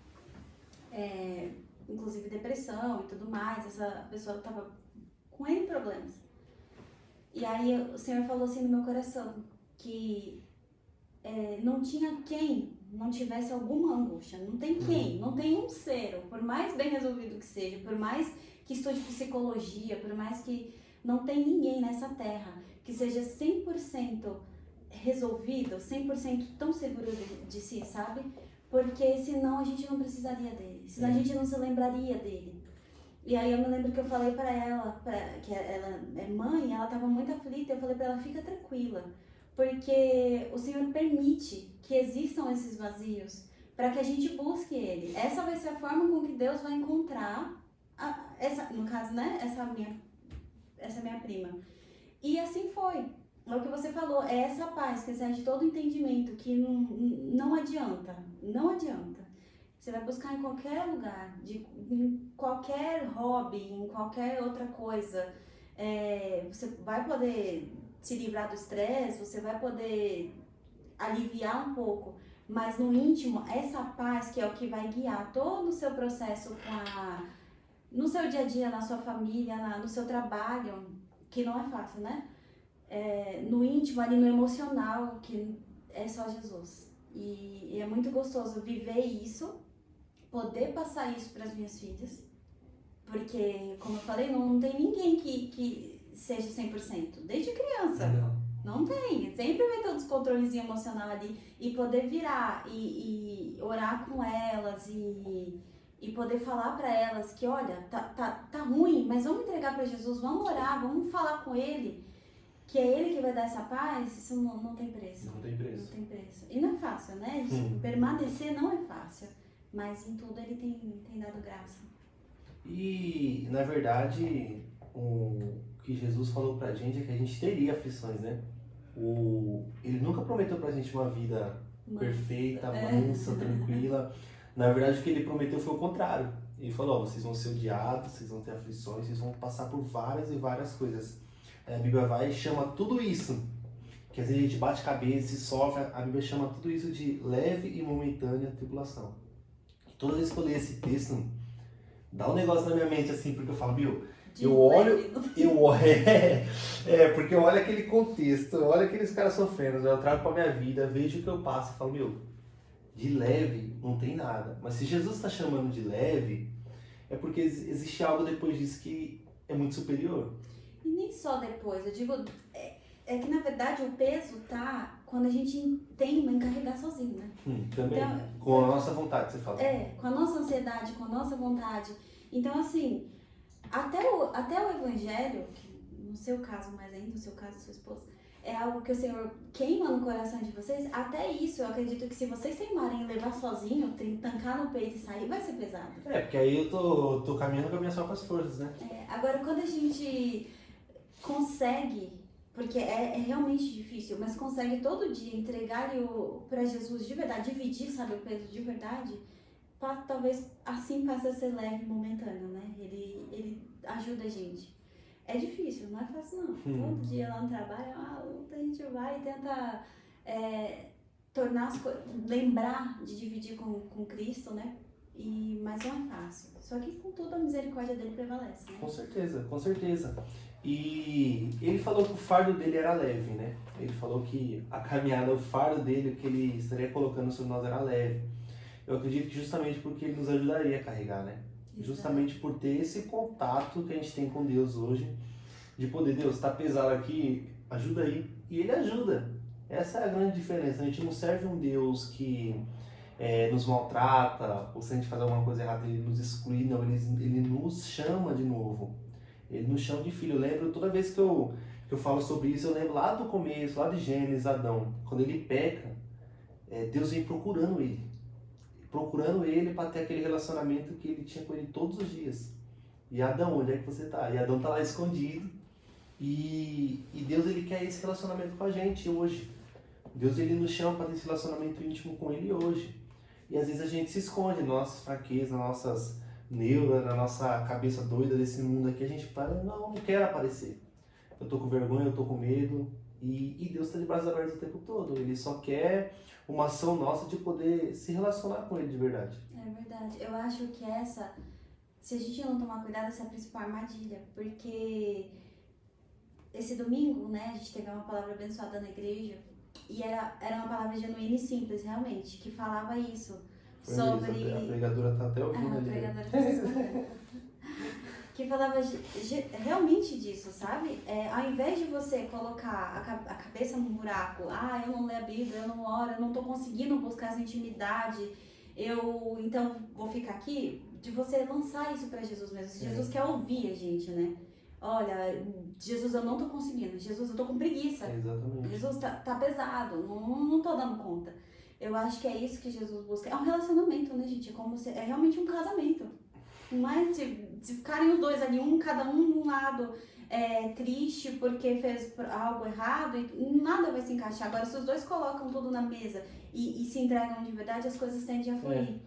inclusive depressão e tudo mais. Essa pessoa estava com N problemas. E aí o Senhor falou assim no meu coração, que não tinha quem não tivesse alguma angústia, não tem quem, não tem um ser, por mais bem resolvido que seja, por mais que estude psicologia, por mais que não tem ninguém nessa terra que seja 100% resolvido, 100% tão seguro de si, sabe? Porque senão a gente não precisaria dele, senão a gente não se lembraria dele. E aí eu me lembro que eu falei pra ela, que ela é mãe, ela tava muito aflita, eu falei pra ela, fica tranquila, porque o Senhor permite que existam esses vazios para que a gente busque Ele. Essa vai ser a forma com que Deus vai encontrar, no caso, né, essa minha prima. E assim foi. É o que você falou, é essa paz que excede todo entendimento, que não adianta, não adianta. Você vai buscar em qualquer lugar, em qualquer hobby, em qualquer outra coisa. Você vai poder se livrar do estresse, você vai poder aliviar um pouco, mas no íntimo, essa paz que é o que vai guiar todo o seu processo no seu dia a dia, na sua família, no seu trabalho, que não é fácil, né? No íntimo, ali no emocional, que é só Jesus. E é muito gostoso viver isso, poder passar isso para as minhas filhas, porque, como eu falei, não tem ninguém que seja 100%, desde criança. Não tem, sempre vai ter um descontrolezinho emocional ali, e poder virar e orar com elas e poder falar para elas que, olha, tá ruim, mas vamos entregar para Jesus, vamos orar, vamos falar com Ele, que é Ele que vai dar essa paz, isso não tem preço. Não tem preço. Não tem preço. E não é fácil, né? Permanecer não é fácil, mas em tudo Ele tem dado graça. E, na verdade, o que Jesus falou pra gente é que a gente teria aflições, né? Ele nunca prometeu pra gente uma vida perfeita, mansa, tranquila. Na verdade, o que ele prometeu foi o contrário. Ele falou, vocês vão ser odiados, vocês vão ter aflições, vocês vão passar por várias e várias coisas. A Bíblia vai e chama tudo isso, que às vezes a gente bate cabeça e sofre, a Bíblia chama tudo isso de leve e momentânea tribulação. E toda vez que eu leio esse texto, dá um negócio na minha mente assim, porque eu falo, eu olho, porque eu olho aquele contexto, eu olho aqueles caras sofrendo, eu trago pra minha vida, vejo o que eu passo e falo, de leve não tem nada. Mas se Jesus está chamando de leve, é porque existe algo depois disso que é muito superior. E nem só depois, eu digo, é que na verdade o peso tá quando a gente teima em carregar sozinho, né? Também, então, com a nossa vontade, você fala. Com a nossa ansiedade, com a nossa vontade. Então assim, até o evangelho, que no seu caso, mas ainda no seu caso, sua esposa, é algo que o Senhor queima no coração de vocês. Até isso, eu acredito que se vocês teimarem em levar sozinho, tancar no peito e sair, vai ser pesado. Porque aí eu tô caminhando com as minhas próprias forças, né? Agora, quando a gente consegue, porque é realmente difícil, mas consegue todo dia entregar para Jesus de verdade, dividir, sabe, o peso de verdade, talvez assim passe a ser leve e momentâneo, né? Ele ajuda a gente. É difícil, não é fácil não. Todo dia lá no trabalho, a gente vai e tenta tornar as coisas, lembrar de dividir com Cristo, né? Mas não é fácil. Só que com tudo a misericórdia dele prevalece, né? Com certeza, com certeza. E ele falou que o fardo dele era leve, né? Ele falou que a caminhada, o fardo dele, que ele estaria colocando sobre nós era leve. Eu acredito que justamente porque ele nos ajudaria a carregar, né? Exato. Justamente por ter esse contato que a gente tem com Deus hoje, de poder, Deus, tá pesado aqui, ajuda aí. E ele ajuda. Essa é a grande diferença. A gente não serve um Deus que nos maltrata, ou se a gente fazer alguma coisa errada, ele nos exclui. Não, ele nos chama de novo. Ele nos chama de filho. Eu lembro, toda vez que eu falo sobre isso, eu lembro lá do começo, lá de Gênesis, Adão. Quando ele peca, Deus vem procurando ele para ter aquele relacionamento que ele tinha com ele todos os dias. E Adão, onde é que você tá? E Adão tá lá escondido. E Deus, ele quer esse relacionamento com a gente hoje. Deus, ele nos chama para ter esse relacionamento íntimo com ele hoje. E às vezes a gente se esconde nas nossas fraquezas, nas nossas neuras, na nossa cabeça doida desse mundo aqui. A gente fala, não quero aparecer. Eu tô com vergonha, eu tô com medo. E Deus está de braços abertos o tempo todo. Ele só quer uma ação nossa de poder se relacionar com ele de verdade. É verdade. Eu acho que se a gente não tomar cuidado, essa é a principal armadilha. Porque esse domingo, né, a gente teve uma palavra abençoada na igreja. E era uma palavra genuína e simples, realmente, que falava isso. Foi sobre... mesmo, a pregadora tá até ouvindo ali. A pregadora tá escutando. Que falava realmente disso, sabe? Ao invés de você colocar a cabeça num buraco, eu não leio a Bíblia, eu não oro, eu não tô conseguindo buscar essa intimidade, então vou ficar aqui, de você lançar isso pra Jesus mesmo. Jesus quer ouvir a gente, né? Olha, Jesus, eu não tô conseguindo. Jesus, eu tô com preguiça. Exatamente. Jesus, tá pesado, não tô dando conta. Eu acho que é isso que Jesus busca. É um relacionamento, né, gente? É realmente um casamento. Não é se ficarem os dois ali, cada um num lado triste porque fez algo errado, e nada vai se encaixar. Agora, se os dois colocam tudo na mesa e se entregam de verdade, as coisas tendem a fluir.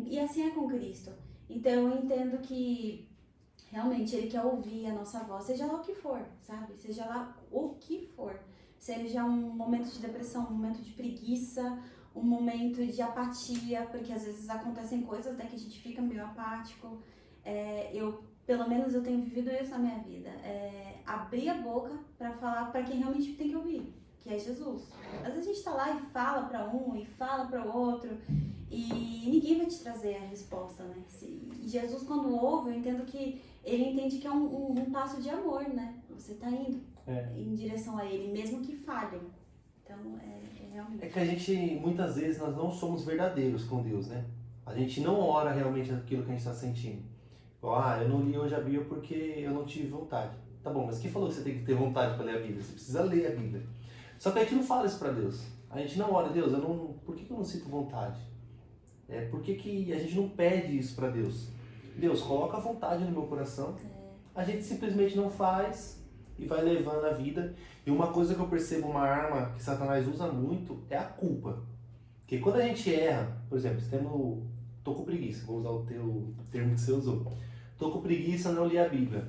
E assim é com Cristo. Então, eu entendo que realmente Ele quer ouvir a nossa voz, seja lá o que for, sabe? Seja lá o que for. Seja um momento de depressão, um momento de preguiça, um momento de apatia, porque às vezes acontecem coisas, né, que a gente fica meio apático. Pelo menos eu tenho vivido isso na minha vida. Abrir a boca para falar para quem realmente tem que ouvir, que é Jesus. Às vezes a gente tá lá e fala para um e fala para o outro e ninguém vai te trazer a resposta, né? E Jesus, quando ouve, eu entendo que ele entende que é um passo de amor, né? Você tá indo em direção a ele, mesmo que falhe. Então, realmente... É que a gente, muitas vezes, nós não somos verdadeiros com Deus, né? A gente não ora realmente aquilo que a gente está sentindo. Eu não li hoje a Bíblia porque eu não tive vontade. Tá bom, mas quem falou que você tem que ter vontade para ler a Bíblia? Você precisa ler a Bíblia. Só que a gente não fala isso para Deus. A gente não ora, Deus, por que eu não sinto vontade? Por que a gente não pede isso para Deus? Deus, coloca a vontade no meu coração. A gente simplesmente não faz e vai levando a vida. E uma coisa que eu percebo, uma arma que Satanás usa muito, é a culpa. Porque quando a gente erra, por exemplo, tô com preguiça, vou usar o teu termo que você usou. Tô com preguiça, não li a Bíblia.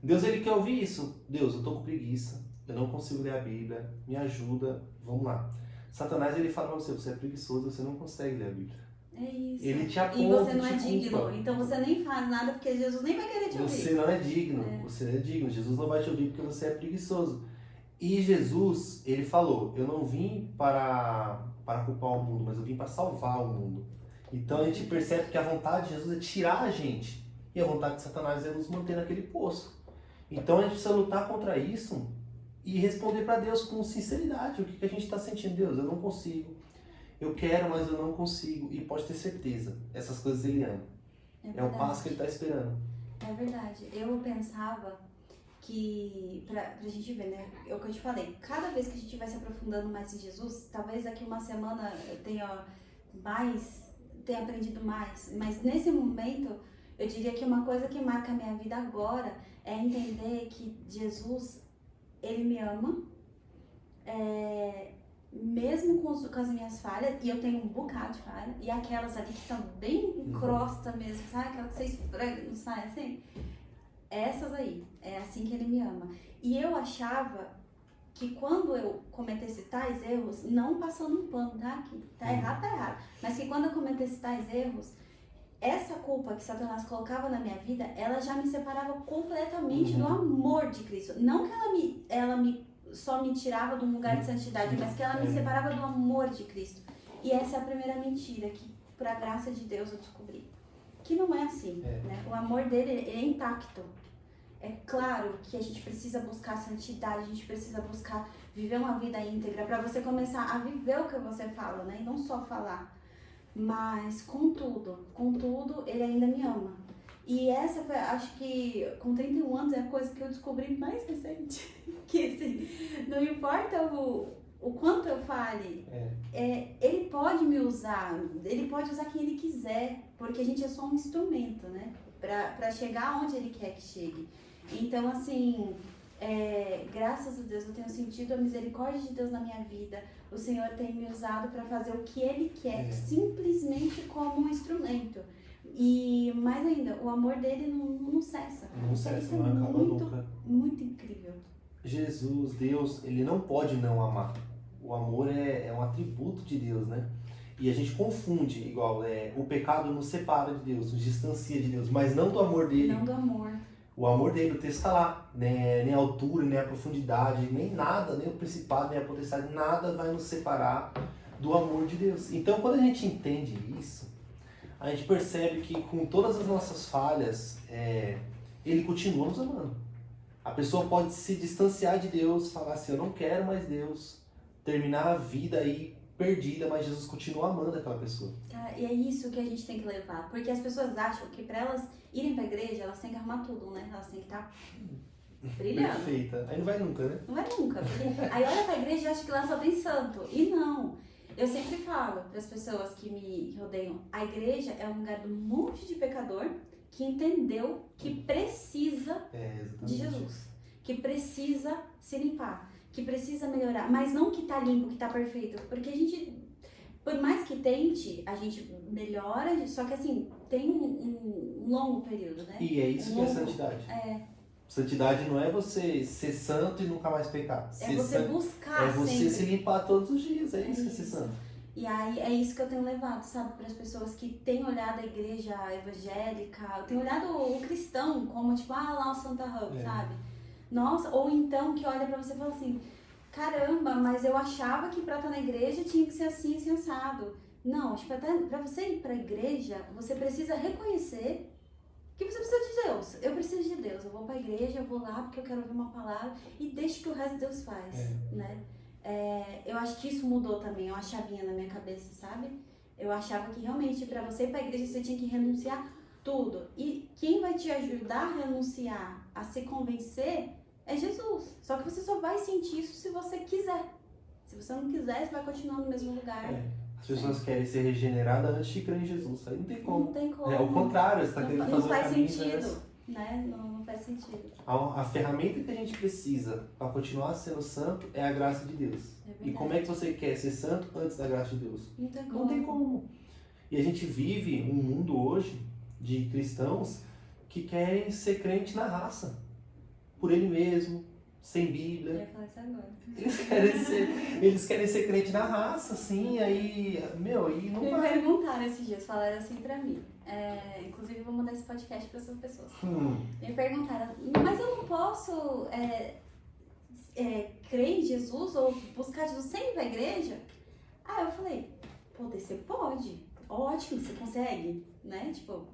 Deus, ele quer ouvir isso. Deus, eu tô com preguiça, eu não consigo ler a Bíblia, me ajuda, vamos lá. Satanás, ele fala pra você é preguiçoso, você não consegue ler a Bíblia. É isso. Ele te aponta, e você não é te digno, culpa. então você nem faz nada porque Jesus nem vai querer te ouvir. Você não é digno, você não é digno. Jesus não vai te ouvir porque você é preguiçoso. E Jesus, ele falou, eu não vim para culpar o mundo, mas eu vim para salvar o mundo. Então a gente percebe que a vontade de Jesus é tirar a gente. E a vontade de Satanás é nos manter naquele poço. Então a gente precisa lutar contra isso e responder para Deus com sinceridade. O que a gente está sentindo? Deus, eu não consigo. Eu quero, mas eu não consigo. E pode ter certeza, essas coisas ele ama. É o passo que ele está esperando. É verdade. Eu pensava que, pra gente ver, né? É o que eu te falei. Cada vez que a gente vai se aprofundando mais em Jesus, talvez daqui uma semana eu tenha aprendido mais. Mas nesse momento, eu diria que uma coisa que marca a minha vida agora é entender que Jesus, ele me ama. Mesmo com as minhas falhas, e eu tenho um bocado de falha, e aquelas ali que estão bem em crosta mesmo, sabe? Aquela que você esfrega e não sai assim. Essas aí, é assim que ele me ama. E eu achava que quando eu cometesse tais erros, não passando um pano, tá? Que tá errado, mas que quando eu cometesse tais erros, essa culpa que Satanás colocava na minha vida, ela já me separava completamente do amor de Cristo. Não que ela só me tirava de um lugar de santidade, mas que ela me separava do amor de Cristo. E essa é a primeira mentira que, por a graça de Deus, eu descobri. Que não é assim, né? O amor dele é intacto. É claro que a gente precisa buscar santidade, a gente precisa buscar viver uma vida íntegra para você começar a viver o que você fala, né? E não só falar. Mas, contudo, ele ainda me ama. E essa foi, acho que com 31 anos é a coisa que eu descobri mais recente. Que assim, não importa o quanto eu fale, ele pode me usar, ele pode usar quem ele quiser, porque a gente é só um instrumento, né? Pra chegar onde ele quer que chegue. Então, assim, graças a Deus eu tenho sentido a misericórdia de Deus na minha vida. O Senhor tem me usado para fazer o que ele quer, simplesmente como um instrumento. E mais ainda, o amor dele não cessa. Não cessa, não acaba nunca. Muito incrível. Jesus, Deus, ele não pode não amar. O amor é um atributo de Deus, né? E a gente confunde, igual, o pecado nos separa de Deus, nos distancia de Deus, mas não do amor dele. Não do amor. O amor dele, o texto está lá, né? Nem a altura, nem a profundidade, nem nada, nem o principado, nem a potestade, nada vai nos separar do amor de Deus. Então, quando a gente entende isso, a gente percebe que com todas as nossas falhas, ele continua nos amando. A pessoa pode se distanciar de Deus, falar assim, eu não quero mais Deus, terminar a vida aí perdida, mas Jesus continua amando aquela pessoa. E é isso que a gente tem que levar, porque as pessoas acham que para elas irem pra igreja, elas têm que arrumar tudo, né? Elas têm que estar brilhando. Perfeita. Aí não vai nunca, né? Não vai nunca, porque aí olha pra igreja e acha que lá só tem santo. E não. Eu sempre falo para as pessoas que me rodeiam, a igreja é um lugar de um monte de pecador que entendeu que precisa de Jesus, que precisa se limpar, que precisa melhorar, mas não que tá limpo, que tá perfeito, porque a gente, por mais que tente, a gente melhora, só que assim, tem um longo período, né? E é isso que é santidade. Santidade não é você ser santo e nunca mais pecar. É você buscar sempre. É você se limpar todos os dias, é isso que é ser santo. E aí é isso que eu tenho levado, sabe, para as pessoas que têm olhado a igreja evangélica, eu tenho olhado o cristão como tipo, lá o Santa Hub, sabe? Nossa, ou então que olha pra você e fala assim, caramba, mas eu achava que pra estar na igreja tinha que ser assim, sensado. Não, tipo, pra você ir pra igreja, você precisa reconhecer que você precisa de Deus. Eu preciso de Deus, eu vou pra igreja, eu vou lá porque eu quero ouvir uma palavra e deixa que o resto Deus faz, né? Eu acho que isso mudou também, uma chavinha na minha cabeça, sabe? Eu achava que realmente pra você ir pra igreja você tinha que renunciar tudo. E quem vai te ajudar a renunciar, a se convencer, é Jesus. Só que você só vai sentir isso se você quiser. Se você não quiser, você vai continuar no mesmo lugar. As pessoas querem ser regeneradas antes de crer em Jesus. Aí não tem como. Não tem como. É o contrário, você está querendo fazer o caminho. Não faz sentido, né? Não faz sentido. A ferramenta que a gente precisa para continuar sendo santo é a graça de Deus. E como é que você quer ser santo antes da graça de Deus? Não tem como. Não tem como. E a gente vive um mundo hoje de cristãos que querem ser crente na raça. Por ele mesmo, sem Bíblia. Eu ia falar isso agora. Eles querem ser crente na raça, assim, aí, e não vai. Me perguntaram esses dias, falaram assim pra mim. Inclusive, eu vou mandar esse podcast pra essas pessoas. Me perguntaram, mas eu não posso crer em Jesus ou buscar Jesus sem ir pra igreja? Eu falei, você pode. Ótimo, você consegue, né? Tipo,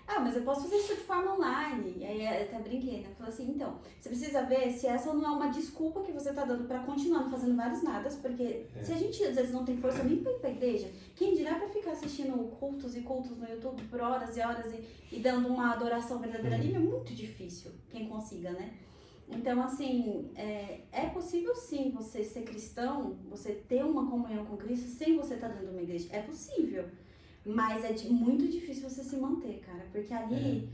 mas eu posso fazer isso de forma online. E aí eu até brinquei, né? Eu falei assim, então, você precisa ver se essa não é uma desculpa que você tá dando pra continuar fazendo vários nadas, porque se a gente às vezes não tem força nem pra ir pra igreja, quem dirá pra ficar assistindo cultos e cultos no YouTube por horas e horas e dando uma adoração verdadeira ali, é muito difícil quem consiga, né? Então, assim, é possível sim você ser cristão, você ter uma comunhão com Cristo sem você estar dentro de uma igreja. É possível. Mas é muito difícil você se manter, cara. Porque ali,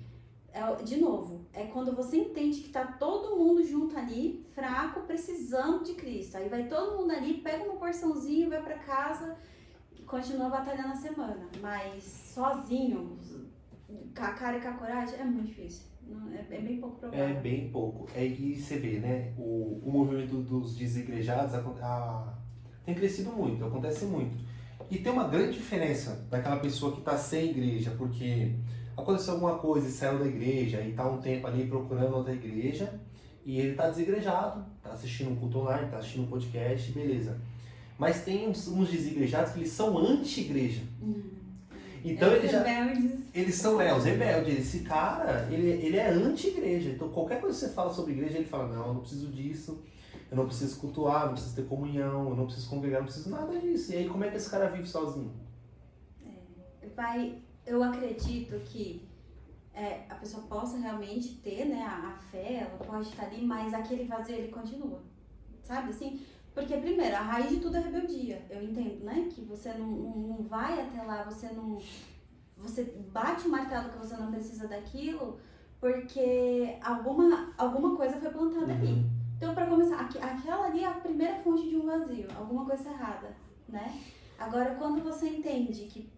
de novo, é quando você entende que tá todo mundo junto ali, fraco, precisando de Cristo. Aí vai todo mundo ali, pega uma porçãozinha, vai pra casa e continua batalhando a semana. Mas sozinho, com a cara e com a coragem, é muito difícil. É bem pouco provável. É bem pouco. E você vê, né? O movimento dos desigrejados tem crescido muito, acontece muito. E tem uma grande diferença daquela pessoa que está sem igreja, porque aconteceu alguma coisa e saiu da igreja e está um tempo ali procurando outra igreja e ele está desigrejado, está assistindo um culto online, está assistindo um podcast, beleza. Mas tem uns desigrejados que eles são anti-igreja. Então eles são os rebeldes. Esse cara, ele é anti-igreja. Então qualquer coisa que você fala sobre igreja, ele fala, não, eu não preciso disso. Eu não preciso cultuar, não preciso ter comunhão, eu não preciso congregar, não preciso nada disso. E aí, como é que esse cara vive sozinho? Eu acredito que a pessoa possa realmente ter, né, a fé, ela pode estar ali, mas aquele vazio, ele continua. Sabe, assim? Porque, primeiro, a raiz de tudo é rebeldia. Eu entendo, né, que você não vai até lá, você bate o martelo que você não precisa daquilo, porque alguma coisa foi plantada ali. Então, para começar, aquela ali é a primeira fonte de um vazio, alguma coisa errada, né? Agora, quando você entende que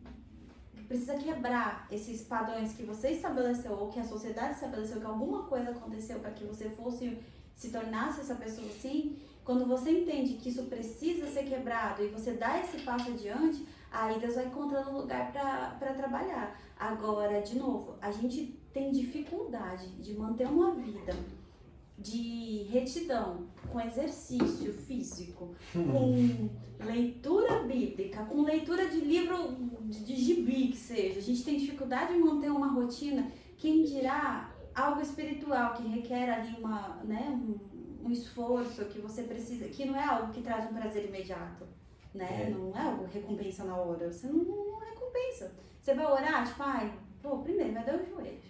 precisa quebrar esses padrões que você estabeleceu ou que a sociedade estabeleceu, que alguma coisa aconteceu para que você se tornasse essa pessoa assim, quando você entende que isso precisa ser quebrado e você dá esse passo adiante, aí Deus vai encontrando lugar para trabalhar. Agora, de novo, a gente tem dificuldade de manter uma vida de retidão, com exercício físico, com leitura bíblica, com leitura de livro de gibi que seja. A gente tem dificuldade de manter uma rotina, quem dirá algo espiritual que requer ali um esforço que você precisa, que não é algo que traz um prazer imediato, né? Não é algo recompensa na hora, você não recompensa. Você vai orar, tipo, primeiro vai dar o joelho.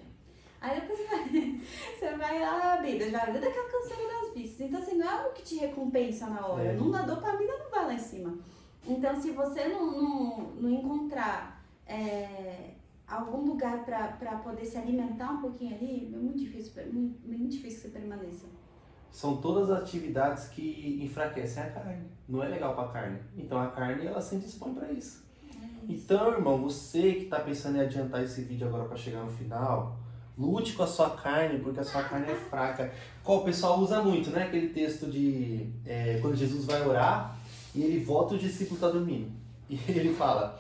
Aí depois você vai lá, Bíblia, já lê daquela canção das vistas. Então, assim, não é algo que te recompensa na hora. Não dá dopamina, não vai lá em cima. Então, se você não encontrar algum lugar para poder se alimentar um pouquinho ali, é muito difícil que você permaneça. São todas as atividades que enfraquecem a carne. Não é legal para a carne. Então a carne, ela se dispõe para isso. Então, irmão, você que está pensando em adiantar esse vídeo agora para chegar no final, lute com a sua carne, porque a sua carne é fraca. Qual o pessoal usa muito, né? Aquele texto de quando Jesus vai orar e ele volta e o discípulo está dormindo. E ele fala,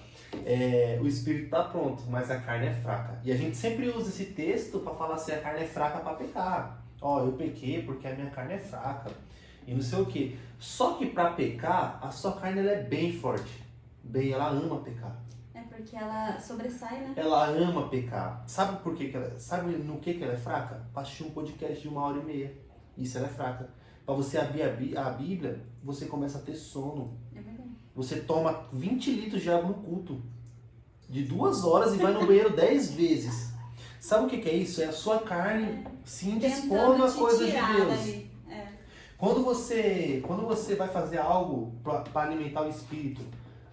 o espírito está pronto, mas a carne é fraca. E a gente sempre usa esse texto para falar assim, a carne é fraca para pecar. Eu pequei porque a minha carne é fraca. E não sei o que. Só que para pecar, a sua carne ela é bem forte. Ela ama pecar. Porque ela sobressai, né? Ela ama pecar. Sabe por que sabe no que ela é fraca? Para assistir um podcast de 1h30. Isso ela é fraca. Para você abrir a Bíblia, você começa a ter sono. É verdade. Você toma 20 litros de água no culto. De 2 horas e vai no banheiro 10 vezes. Sabe o que é isso? É a sua carne se indispondo a coisas de Deus. Quando você vai fazer algo para alimentar o espírito,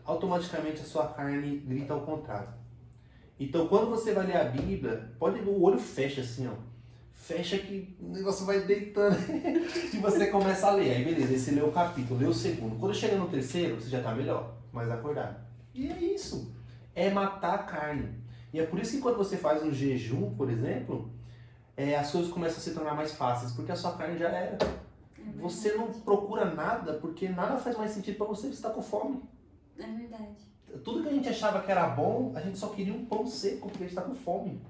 automaticamente a sua carne grita ao contrário. Então, quando você vai ler a Bíblia, o olho fecha assim, ó. Fecha que o negócio vai deitando e você começa a ler. Aí, beleza, aí você lê o capítulo, lê o segundo. Quando chega no terceiro, você já está melhor, mais acordado. E é isso. É matar a carne. E é por isso que quando você faz um jejum, por exemplo, as coisas começam a se tornar mais fáceis, porque a sua carne já era. Você não procura nada, porque nada faz mais sentido para você está com fome. É verdade. Tudo que a gente achava que era bom, a gente só queria um pão seco, porque a gente está com fome.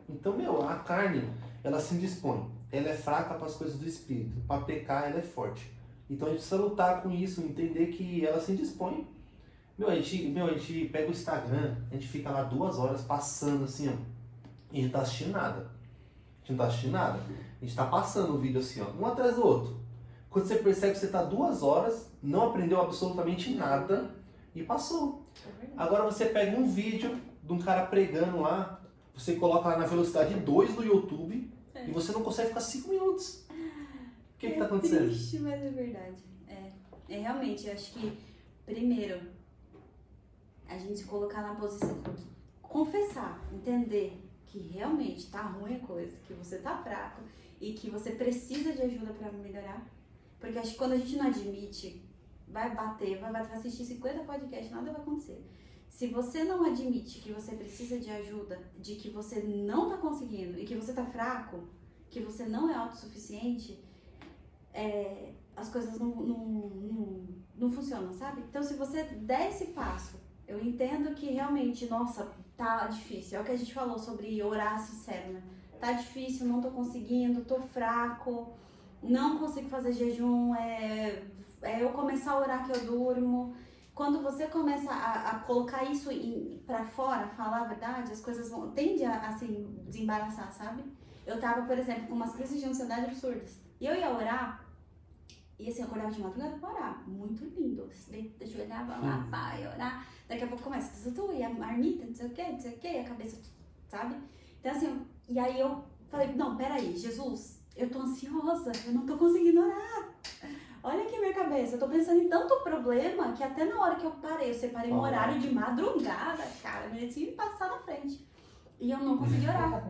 Então, a carne, ela se indispõe. Ela é fraca para as coisas do espírito. Para pecar, ela é forte. Então a gente precisa lutar com isso, entender que ela se indispõe. A gente pega o Instagram, a gente fica lá 2 horas passando assim, ó. E a gente não tá assistindo nada. A gente tá passando o vídeo assim, ó, um atrás do outro. Quando você percebe que você tá 2 horas, não aprendeu absolutamente nada e passou. Agora você pega um vídeo de um cara pregando lá, você coloca lá na velocidade 2 no YouTube e você não consegue ficar 5 minutos. O que tá acontecendo? Triste, mas é verdade. Realmente, eu acho que, primeiro, a gente se colocar na posição, confessar, entender que realmente tá ruim a coisa, que você tá fraco e que você precisa de ajuda para melhorar. Porque acho que quando a gente não admite, vai assistir 50 podcasts, nada vai acontecer. Se você não admite que você precisa de ajuda, de que você não tá conseguindo e que você tá fraco, que você não é autossuficiente, as coisas não funcionam, sabe? Então, se você der esse passo, eu entendo que realmente, nossa, tá difícil. É o que a gente falou sobre orar sincero, né? Tá difícil, não tô conseguindo, tô fraco, não consigo fazer jejum, eu começar a orar que eu durmo. Quando você começa a colocar isso pra fora, falar a verdade, as coisas tendem a assim, desembaraçar, sabe? Eu tava, por exemplo, com umas crises de ansiedade absurdas. E eu ia orar, e assim, eu acordava de madrugada pra orar. Muito lindo. Ajoelhava lá, vai orar. Daqui a pouco começa, e a marmita, não sei o que, e a cabeça, sabe? Então assim, e aí eu falei, não, peraí, Jesus, eu tô ansiosa, eu não tô conseguindo orar. Olha aqui minha cabeça, eu tô pensando em tanto problema que até na hora que eu separei um horário de madrugada, cara, merecia me passar na frente. E eu não consegui orar.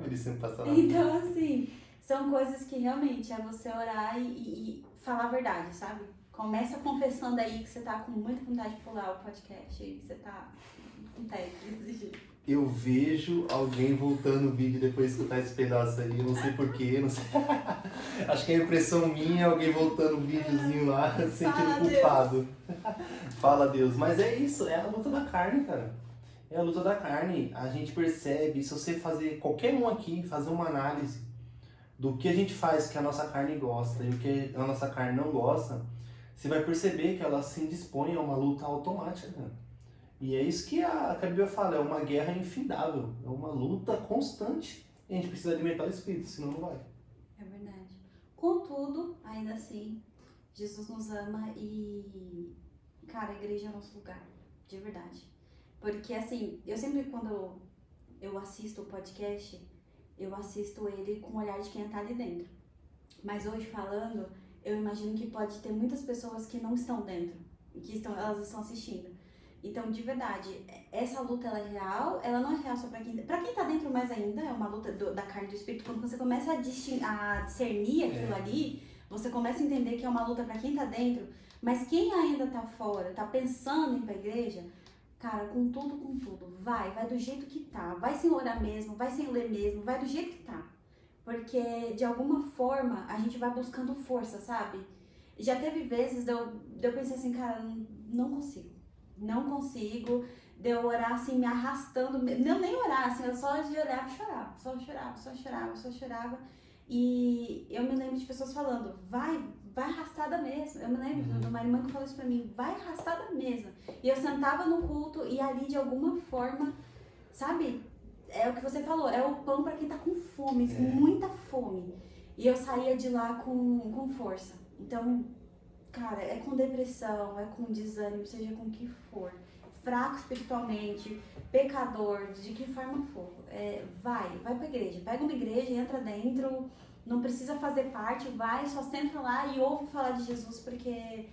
Então, assim, são coisas que realmente é você orar e falar a verdade, sabe? Começa confessando aí que você tá com muita vontade de pular o podcast e que você tá com tédio de desistir. Eu vejo alguém voltando o vídeo depois de escutar esse pedaço aí, eu não sei porquê, não sei. Acho que é impressão minha, alguém voltando o videozinho lá, se sentindo culpado. Fala Deus. Mas é isso, é a luta da carne, cara. É a luta da carne. A gente percebe, se você fazer, qualquer um aqui, fazer uma análise do que a gente faz que a nossa carne gosta e o que a nossa carne não gosta, você vai perceber que ela se indispõe a uma luta automática, cara. E é isso que a Bíblia fala, é uma guerra infindável, é uma luta constante. E a gente precisa alimentar o espírito, senão não vai. É verdade. Contudo, ainda assim, Jesus nos ama e, cara, a igreja é nosso lugar, de verdade. Porque assim, eu sempre quando eu assisto o podcast, eu assisto ele com o olhar de quem tá ali dentro. Mas hoje falando, eu imagino que pode ter muitas pessoas que não estão dentro, elas estão assistindo. Então, de verdade, essa luta ela é real, ela não é real só pra quem tá dentro mais ainda, é uma luta da carne e do espírito. Quando você começa a discernir aquilo ali, você começa a entender que é uma luta pra quem tá dentro, mas quem ainda tá fora, tá pensando em ir pra igreja, cara, com tudo, vai do jeito que tá, vai sem orar mesmo, vai sem ler mesmo, vai do jeito que tá. Porque, de alguma forma, a gente vai buscando força, sabe? Já teve vezes de eu pensar assim, cara, não consigo, de eu orar assim, me arrastando, não nem orar, assim, eu só de olhar só chorava. E eu me lembro de pessoas falando, vai arrastada mesmo. Eu me lembro de uma irmã que falou isso pra mim, vai arrastada mesmo. E eu sentava no culto e ali de alguma forma, sabe, é o que você falou, é o pão pra quem tá com fome, com muita fome. E eu saía de lá com força. Então, cara, é com depressão, é com desânimo, seja com o que for, fraco espiritualmente, pecador, de que forma for, vai pra igreja, pega uma igreja, entra dentro, não precisa fazer parte, vai, só senta lá e ouve falar de Jesus, porque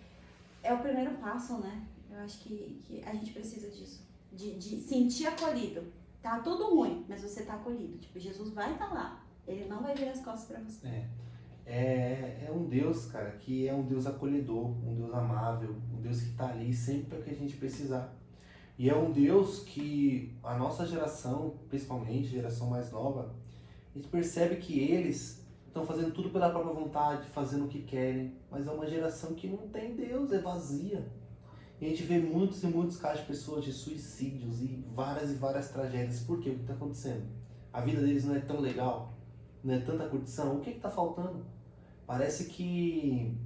é o primeiro passo, né? Eu acho que a gente precisa disso, de sentir acolhido. Tá tudo ruim, mas você tá acolhido, tipo, Jesus vai estar lá, ele não vai virar as costas pra você. É um Deus, cara, que é um Deus acolhedor, um Deus amável, um Deus que tá ali sempre para que a gente precisar. E é um Deus que a nossa geração, principalmente a geração mais nova, a gente percebe que eles estão fazendo tudo pela própria vontade, fazendo o que querem, mas é uma geração que não tem Deus, é vazia. E a gente vê muitos e muitos casos de pessoas de suicídios e várias tragédias. Por quê? O que está acontecendo? A vida deles não é tão legal? Não é tanta curtição? O que está faltando? Parece que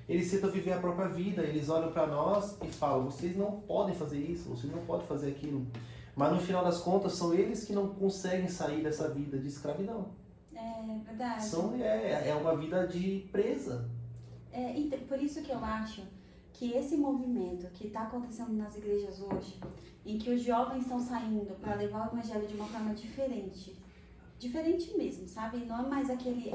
eles tentam viver a própria vida, eles olham para nós e falam, vocês não podem fazer isso, vocês não podem fazer aquilo. Mas no final das contas são eles que não conseguem sair dessa vida de escravidão. É verdade. É uma vida de presa. Por isso que eu acho que esse movimento que está acontecendo nas igrejas hoje, em que os jovens estão saindo para levar o evangelho de uma forma diferente mesmo, sabe? Não é mais aquele...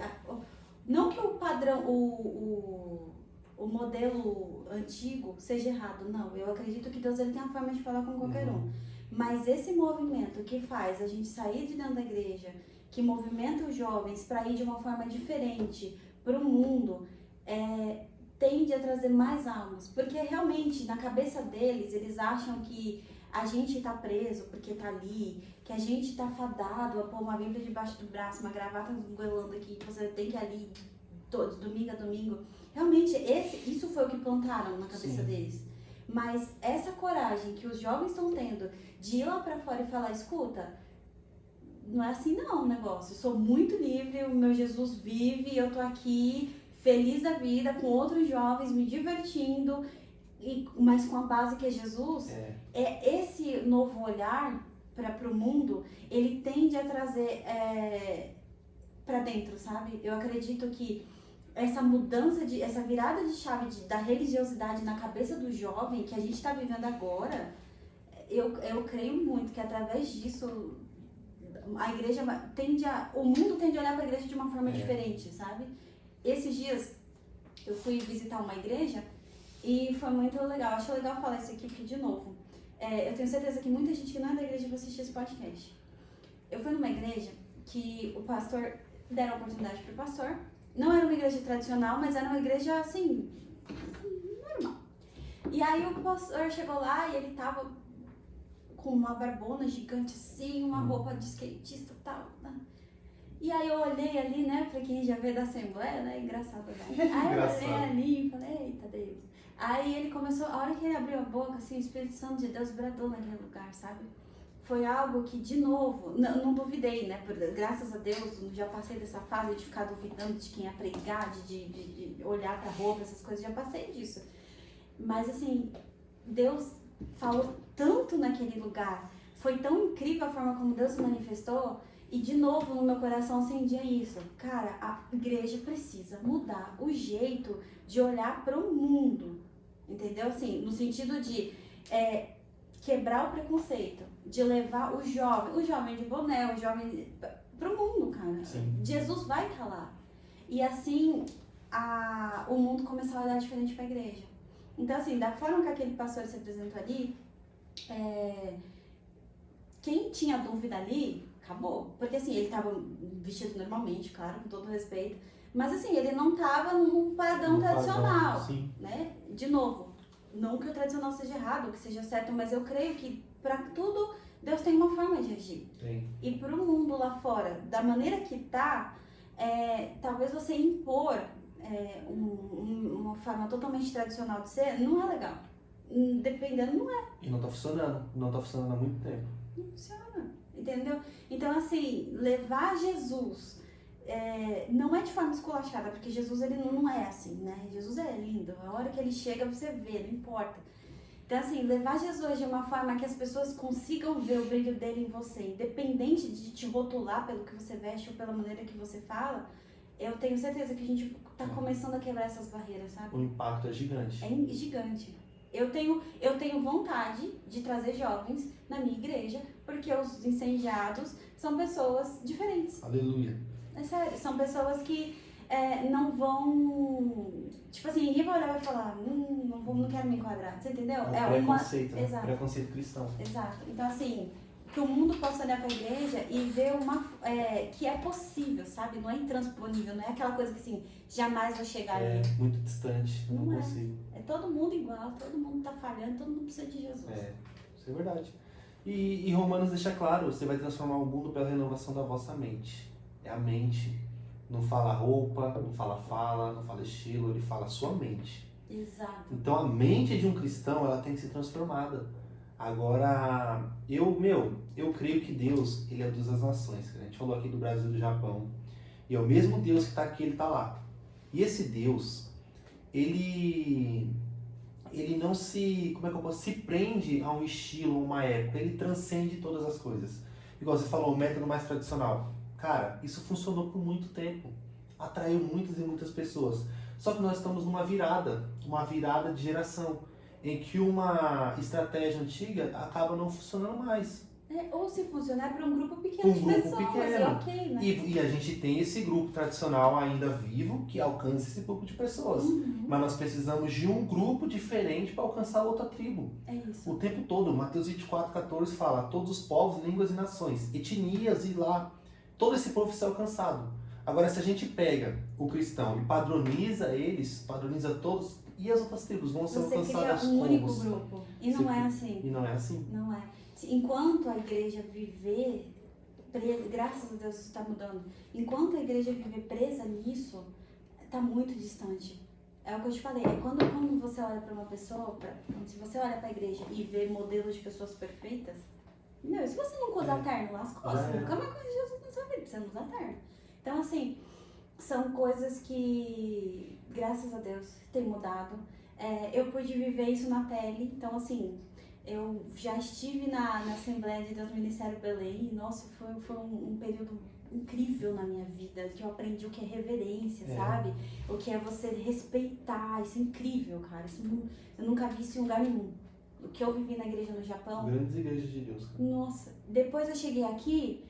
Não que o padrão, o modelo antigo seja errado, não. Eu acredito que Deus ele tem a forma de falar com qualquer um. Mas esse movimento que faz a gente sair de dentro da igreja, que movimenta os jovens para ir de uma forma diferente para o mundo, tende a trazer mais almas. Porque realmente, na cabeça deles, eles acham que a gente está preso porque está ali, que a gente está fadado a pôr uma Bíblia debaixo do braço, uma gravata engolando aqui, que você tem que ir ali domingo a domingo. Realmente, isso foi o que plantaram na cabeça deles. Mas essa coragem que os jovens estão tendo de ir lá pra fora e falar, escuta, não é assim não o negócio. Eu sou muito livre, o meu Jesus vive, eu tô aqui feliz da vida, com outros jovens, me divertindo, mas com a base que é Jesus. Esse novo olhar para o mundo, ele tende a trazer para dentro, sabe? Eu acredito que essa mudança, essa virada de chave da religiosidade na cabeça do jovem que a gente está vivendo agora, eu creio muito que através disso a igreja o mundo tende a olhar para a igreja de uma forma diferente, sabe? Esses dias eu fui visitar uma igreja e foi muito legal. Acho legal falar isso aqui de novo. Eu tenho certeza que muita gente que não é da igreja vai assistir esse podcast. Eu fui numa igreja que o pastor, deram oportunidade pro pastor. Não era uma igreja tradicional, mas era uma igreja, assim, normal. E aí o pastor chegou lá e ele tava com uma barbona gigante assim, uma roupa de skatista e tal. E aí eu olhei ali, né, pra quem já veio da Assembleia, né, engraçado, né? Aí eu olhei ali e falei, eita Deus. Aí ele começou, a hora que ele abriu a boca, assim, o Espírito Santo de Deus bradou naquele lugar, sabe? Foi algo que, de novo, não duvidei, né? Graças a Deus, já passei dessa fase de ficar duvidando de quem ia pregar, de olhar pra roupa, essas coisas, já passei disso. Mas, assim, Deus falou tanto naquele lugar, foi tão incrível a forma como Deus se manifestou, e, de novo, no meu coração acendia isso. Cara, a igreja precisa mudar o jeito de olhar para o mundo, entendeu? Assim, no sentido de quebrar o preconceito, de levar o jovem de boné, o jovem para o mundo, cara. Sim. Jesus vai estar lá. E assim, o mundo começou a olhar diferente para a igreja. Então, assim, da forma que aquele pastor se apresentou ali, quem tinha dúvida ali, acabou. Porque, assim, ele tava vestido normalmente, claro, com todo respeito. Mas, assim, ele não tava num padrão tradicional, sim. né? De novo, não que o tradicional seja errado, ou que seja certo, mas eu creio que para tudo Deus tem uma forma de agir. Sim. E pro mundo lá fora, da maneira que tá, talvez você impor uma forma totalmente tradicional de ser, não é legal. Dependendo, não é. E não tá funcionando. Não tá funcionando há muito tempo. Não funciona, entendeu? Então, assim, levar Jesus não é de forma esculachada, porque Jesus, ele não é assim, né? Jesus é lindo, a hora que ele chega você vê, não importa. Então, assim, levar Jesus de uma forma que as pessoas consigam ver o brilho dele em você, independente de te rotular pelo que você veste ou pela maneira que você fala, eu tenho certeza que a gente tá começando a quebrar essas barreiras, sabe? O impacto é gigante. É gigante. Eu tenho vontade de trazer jovens na minha igreja, porque os incendiados são pessoas diferentes. Aleluia. É sério, são pessoas que não vão... Tipo assim, ninguém vai olhar e vai falar, não quero me enquadrar, você entendeu? Preconceito, né? Exato. Preconceito cristão. Exato. Então, assim, que o mundo possa olhar para a igreja e ver que é possível, sabe? Não é intransponível, não é aquela coisa que, assim, jamais vai chegar ali. É muito distante, eu não Não é. consigo. É todo mundo igual, todo mundo tá falhando, todo mundo precisa de Jesus. Isso é verdade. E Romanos deixa claro, você vai transformar o mundo pela renovação da vossa mente. É a mente. Não fala roupa, não fala fala, não fala estilo, ele fala a sua mente. Exato. Então a mente de um cristão, ela tem que ser transformada. Agora, eu creio que Deus, ele é Deus das nações. A gente falou aqui do Brasil e do Japão. E é o mesmo Deus que está aqui, ele está lá. E esse Deus, ele não se, se prende a um estilo, a uma época. Ele transcende todas as coisas. Igual você falou, o método mais tradicional. Cara, isso funcionou por muito tempo. Atraiu muitas e muitas pessoas. Só que nós estamos numa virada de geração, em que uma estratégia antiga acaba não funcionando mais. Ou se funcionar para um grupo pequeno de pessoas, ok, né? E a gente tem esse grupo tradicional ainda vivo que alcança esse grupo de pessoas. Uhum. Mas nós precisamos de um grupo diferente para alcançar outra tribo. É isso. O tempo todo, Mateus 24:14 fala, todos os povos, línguas e nações, etnias e lá, todo esse povo ser alcançado. Agora, se a gente pega o cristão e padroniza eles, padroniza todos, e as outras tribos vão ser alcançadas como? Você cria um único como? grupo. E não é assim. E não é assim. Não é. Enquanto a igreja viver, graças a Deus isso está mudando, enquanto a igreja viver presa nisso, está muito distante. É o que eu te falei, quando você olha para uma pessoa, se você olha para a igreja e vê modelos de pessoas perfeitas, se você nunca usar terno, lascou, você nunca mais conhece Jesus na sua vida, você não usa terno. Então, assim, são coisas que, graças a Deus, tem mudado. Eu pude viver isso na pele, então, assim, eu já estive na Assembleia de Deus Ministério Belém e, nossa, foi um período incrível na minha vida, que eu aprendi o que é reverência, sabe? O que é você respeitar, isso é incrível, cara. Eu nunca vi isso em lugar nenhum. O que eu vivi na igreja no Japão... Grandes igrejas de Deus. Cara. Nossa, depois eu cheguei aqui,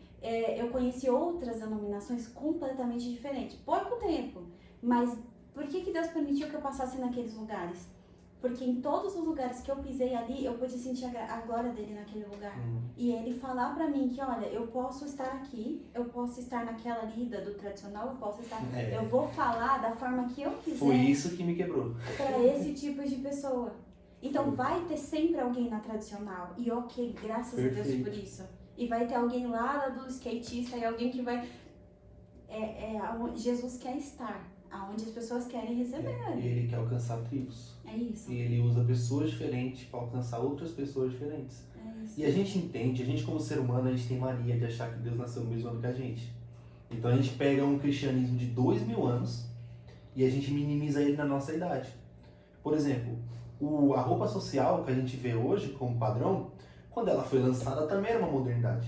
eu conheci outras denominações completamente diferentes. Pouco tempo, mas por que Deus permitiu que eu passasse naqueles lugares? Porque em todos os lugares que eu pisei ali, eu pude sentir a glória dele naquele lugar. E ele falar pra mim que, olha, eu posso estar aqui, eu posso estar naquela lida do tradicional, eu posso estar... Eu vou falar da forma que eu quiser. Foi isso que me quebrou. Pra esse tipo de pessoa. Então vai ter sempre alguém na tradicional. E ok, graças a Deus por isso. E vai ter alguém lá do skatista e alguém que vai... Jesus quer estar. Aonde as pessoas querem receber. E ele quer alcançar tribos. É isso. E ele usa pessoas diferentes para alcançar outras pessoas diferentes. É isso. E a gente entende, a gente como ser humano, a gente tem mania de achar que Deus nasceu no mesmo ano que a gente. Então a gente pega um cristianismo de 2000 anos e a gente minimiza ele na nossa idade. Por exemplo, a roupa social que a gente vê hoje como padrão, quando ela foi lançada também era uma modernidade.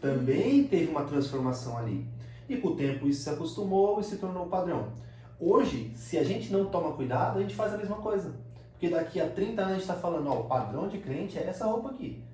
Também teve uma transformação ali. E com o tempo isso se acostumou e se tornou padrão. Hoje, se a gente não toma cuidado, a gente faz a mesma coisa. Porque daqui a 30 anos a gente está falando, o padrão de crente é essa roupa aqui.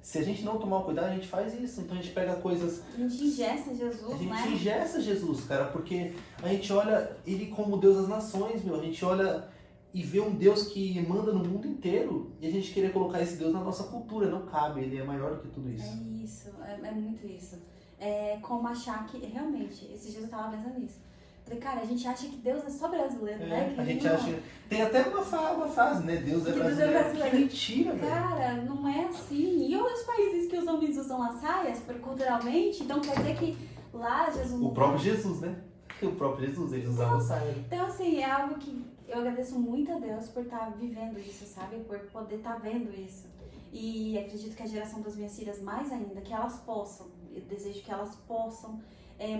Se a gente não tomar o cuidado, a gente faz isso. Então a gente pega coisas... A gente ingessa Jesus, né? A gente ingessa Jesus, cara, porque a gente olha ele como Deus das nações, meu. A gente olha e ver um Deus que manda no mundo inteiro e a gente querer colocar esse Deus na nossa cultura. Não cabe, ele é maior do que tudo isso. É isso, é muito isso. É como achar que, realmente, esses dias eu tava pensando nisso. Falei, cara, a gente acha que Deus é só brasileiro, né? A gente não. acha. Tem até uma frase, né? Deus é Que Deus brasileiro. é brasileiro. Que mentira, velho. Cara, não é assim. E os países que os homens usam as saias culturalmente, então quer dizer que lá Jesus não. O próprio Jesus, né? O próprio Jesus, eles usavam saia. Então, assim, é algo que eu agradeço muito a Deus por estar vivendo isso, sabe? Por poder estar vendo isso. E acredito que a geração das minhas filhas, mais ainda, que elas possam, eu desejo que elas possam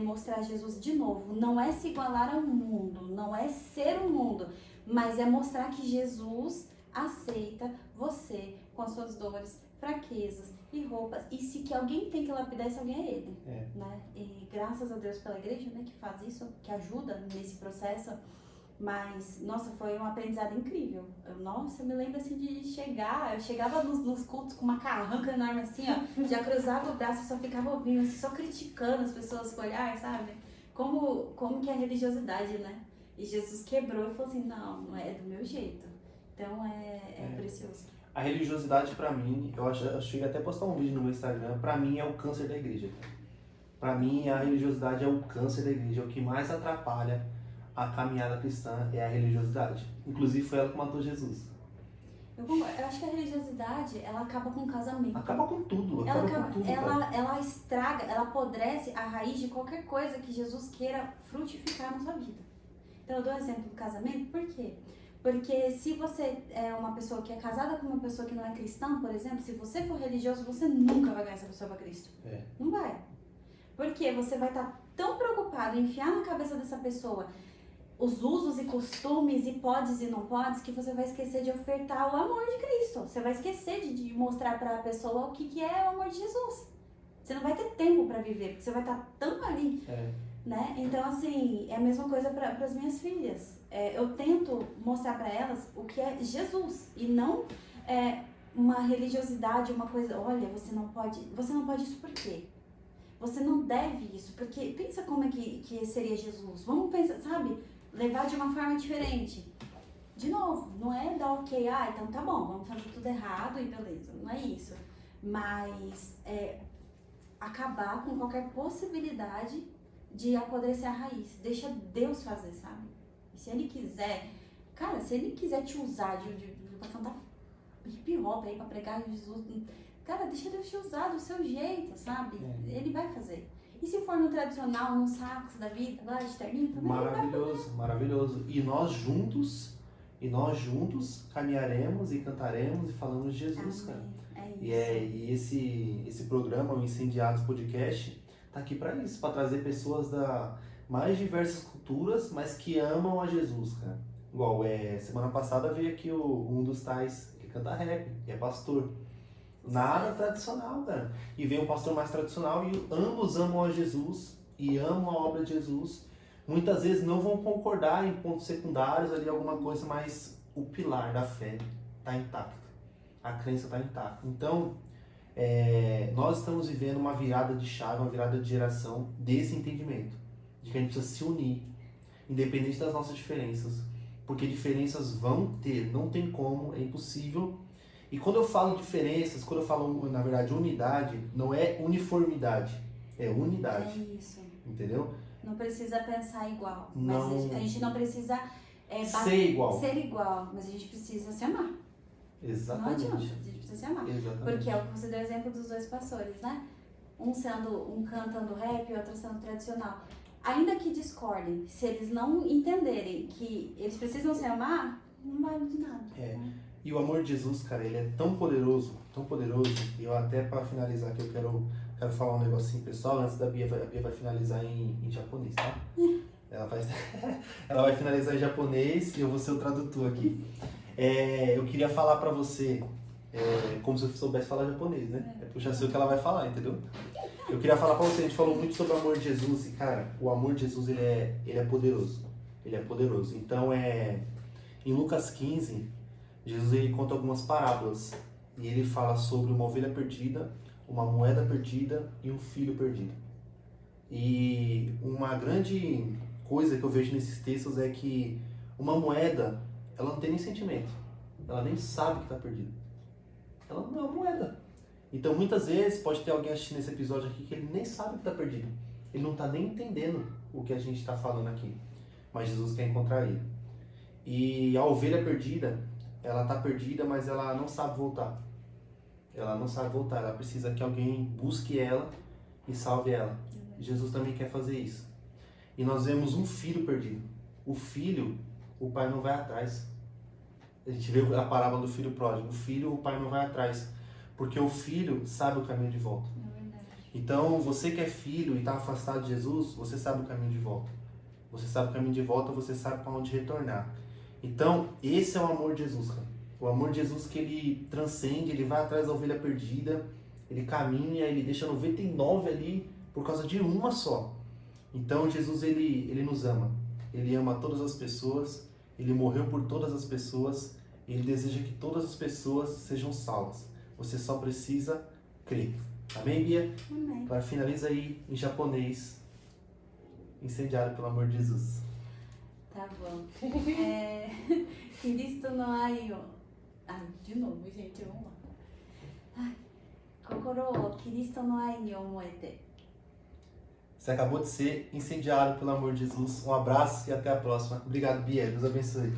mostrar Jesus de novo. Não é se igualar ao mundo, não é ser um mundo, mas é mostrar que Jesus aceita você com as suas dores, fraquezas e roupas. E se que alguém tem que lapidar, esse alguém é ele. Né? E graças a Deus pela igreja, né, que faz isso, que ajuda nesse processo. Mas, nossa, foi um aprendizado incrível. Eu me lembro assim de chegar, eu chegava nos cultos com uma carranca enorme assim, ó, já cruzava o braço e só ficava ouvindo, assim, só criticando as pessoas com o olhar, sabe? Como que é a religiosidade, né? E Jesus quebrou e falou assim, não é do meu jeito. Então é precioso. A religiosidade pra mim, eu cheguei até a postar um vídeo no meu Instagram, pra mim é o câncer da igreja. Pra mim a religiosidade é o câncer da igreja, é o que mais atrapalha a caminhada cristã é a religiosidade. Inclusive foi ela que matou Jesus. Eu acho que a religiosidade, ela acaba com o casamento. Acaba com tudo. Ela estraga, ela apodrece a raiz de qualquer coisa que Jesus queira frutificar na sua vida. Então eu dou o exemplo do casamento, por quê? Porque se você é uma pessoa que é casada com uma pessoa que não é cristã, por exemplo, se você for religioso, você nunca vai ganhar essa pessoa para Cristo. Não vai. Porque você vai estar tão preocupado em enfiar na cabeça dessa pessoa os usos e costumes e podes e não podes, que você vai esquecer de ofertar o amor de Cristo. Você vai esquecer de mostrar para a pessoa o que é o amor de Jesus. Você não vai ter tempo para viver, porque você vai estar tão ali, né? Então, assim, é a mesma coisa para as minhas filhas. Eu tento mostrar para elas o que é Jesus e não uma religiosidade, uma coisa, olha, você não pode isso por quê? Você não deve isso, porque pensa como é que seria Jesus. Vamos pensar, sabe? Levar de uma forma diferente. De novo, não é dar ok, então tá bom, vamos fazer tudo errado e beleza. Não é isso. Mas acabar com qualquer possibilidade de apodrecer a raiz. Deixa Deus fazer, sabe? E se Ele quiser, cara, se Ele quiser te usar pra cantar hip hop aí, pra pregar Jesus, cara, deixa Deus te usar do seu jeito, sabe? Ele vai fazer. E se for no tradicional, no sax da vida, lá de terninho, também maravilhoso, maravilhoso. E nós juntos caminharemos e cantaremos e falamos de Jesus, cara. E esse programa, o Incendiados Podcast, tá aqui para isso, para trazer pessoas da mais diversas culturas, mas que amam a Jesus, cara. Igual, semana passada veio aqui um dos tais que canta rap, que é pastor. Nada tradicional, cara. E veio um pastor mais tradicional e ambos amam a Jesus e amam a obra de Jesus. Muitas vezes não vão concordar em pontos secundários ali, alguma coisa, mas o pilar da fé está intacto. A crença está intacta. Então, nós estamos vivendo uma virada de chave, uma virada de geração desse entendimento. De que a gente precisa se unir, independente das nossas diferenças. Porque diferenças vão ter, não tem como, é impossível. E quando eu falo diferenças, quando eu falo, na verdade, unidade, não é uniformidade, é unidade. É isso. Entendeu? Não precisa pensar igual. Não. Mas a gente não precisa ser igual, mas a gente precisa se amar. Exatamente. Não adianta, a gente precisa se amar. Exatamente. Porque é o que você deu exemplo dos dois pastores, né? Um cantando rap e outro sendo tradicional. Ainda que discordem, se eles não entenderem que eles precisam se amar, não vale de nada. E o amor de Jesus, cara, ele é tão poderoso, e eu até para finalizar aqui eu quero falar um negocinho pessoal, antes da Bia, a Bia vai finalizar em japonês, tá? Ela vai finalizar em japonês e eu vou ser o tradutor aqui. Eu queria falar pra você, como se eu soubesse falar japonês, né? Porque eu já sei o que ela vai falar, entendeu? Eu queria falar pra você, a gente falou muito sobre o amor de Jesus e, cara, o amor de Jesus, ele é poderoso. Ele é poderoso. Então, em Lucas 15, Jesus ele conta algumas parábolas e ele fala sobre uma ovelha perdida, uma moeda perdida e um filho perdido. E uma grande coisa que eu vejo nesses textos é que uma moeda, ela não tem nem sentimento. Ela nem sabe que está perdida. Ela não é uma moeda. Então, muitas vezes, pode ter alguém assistindo esse episódio aqui que ele nem sabe que está perdido. Ele não está nem entendendo o que a gente está falando aqui. Mas Jesus quer encontrar ele. E a ovelha perdida, ela está perdida, mas ela não sabe voltar. Ela não sabe voltar. Ela precisa que alguém busque ela e salve ela. E Jesus também quer fazer isso. E nós vemos um filho perdido. O filho, o pai não vai atrás. A gente vê a parábola do filho pródigo. O filho, o pai não vai atrás. Porque o filho sabe o caminho de volta. Então, você que é filho e está afastado de Jesus, você sabe o caminho de volta. Você sabe o caminho de volta, você sabe para onde retornar. Então, esse é o amor de Jesus, cara. O amor de Jesus que ele transcende, ele vai atrás da ovelha perdida, ele caminha, ele deixa 99 ali por causa de uma só. Então, Jesus, ele nos ama. Ele ama todas as pessoas, ele morreu por todas as pessoas, ele deseja que todas as pessoas sejam salvas. Você só precisa crer. Amém, Bia? Amém. Agora finaliza aí em japonês. Incendiário pelo amor de Jesus. Tá bom. Cristo no ai o... Ai, de novo, gente, vamos lá. Ai, kokoro o Cristo no ai ni omoete. Você acabou de ser incendiário pelo amor de Jesus. Um abraço e até a próxima. Obrigado, Bia. Deus abençoe.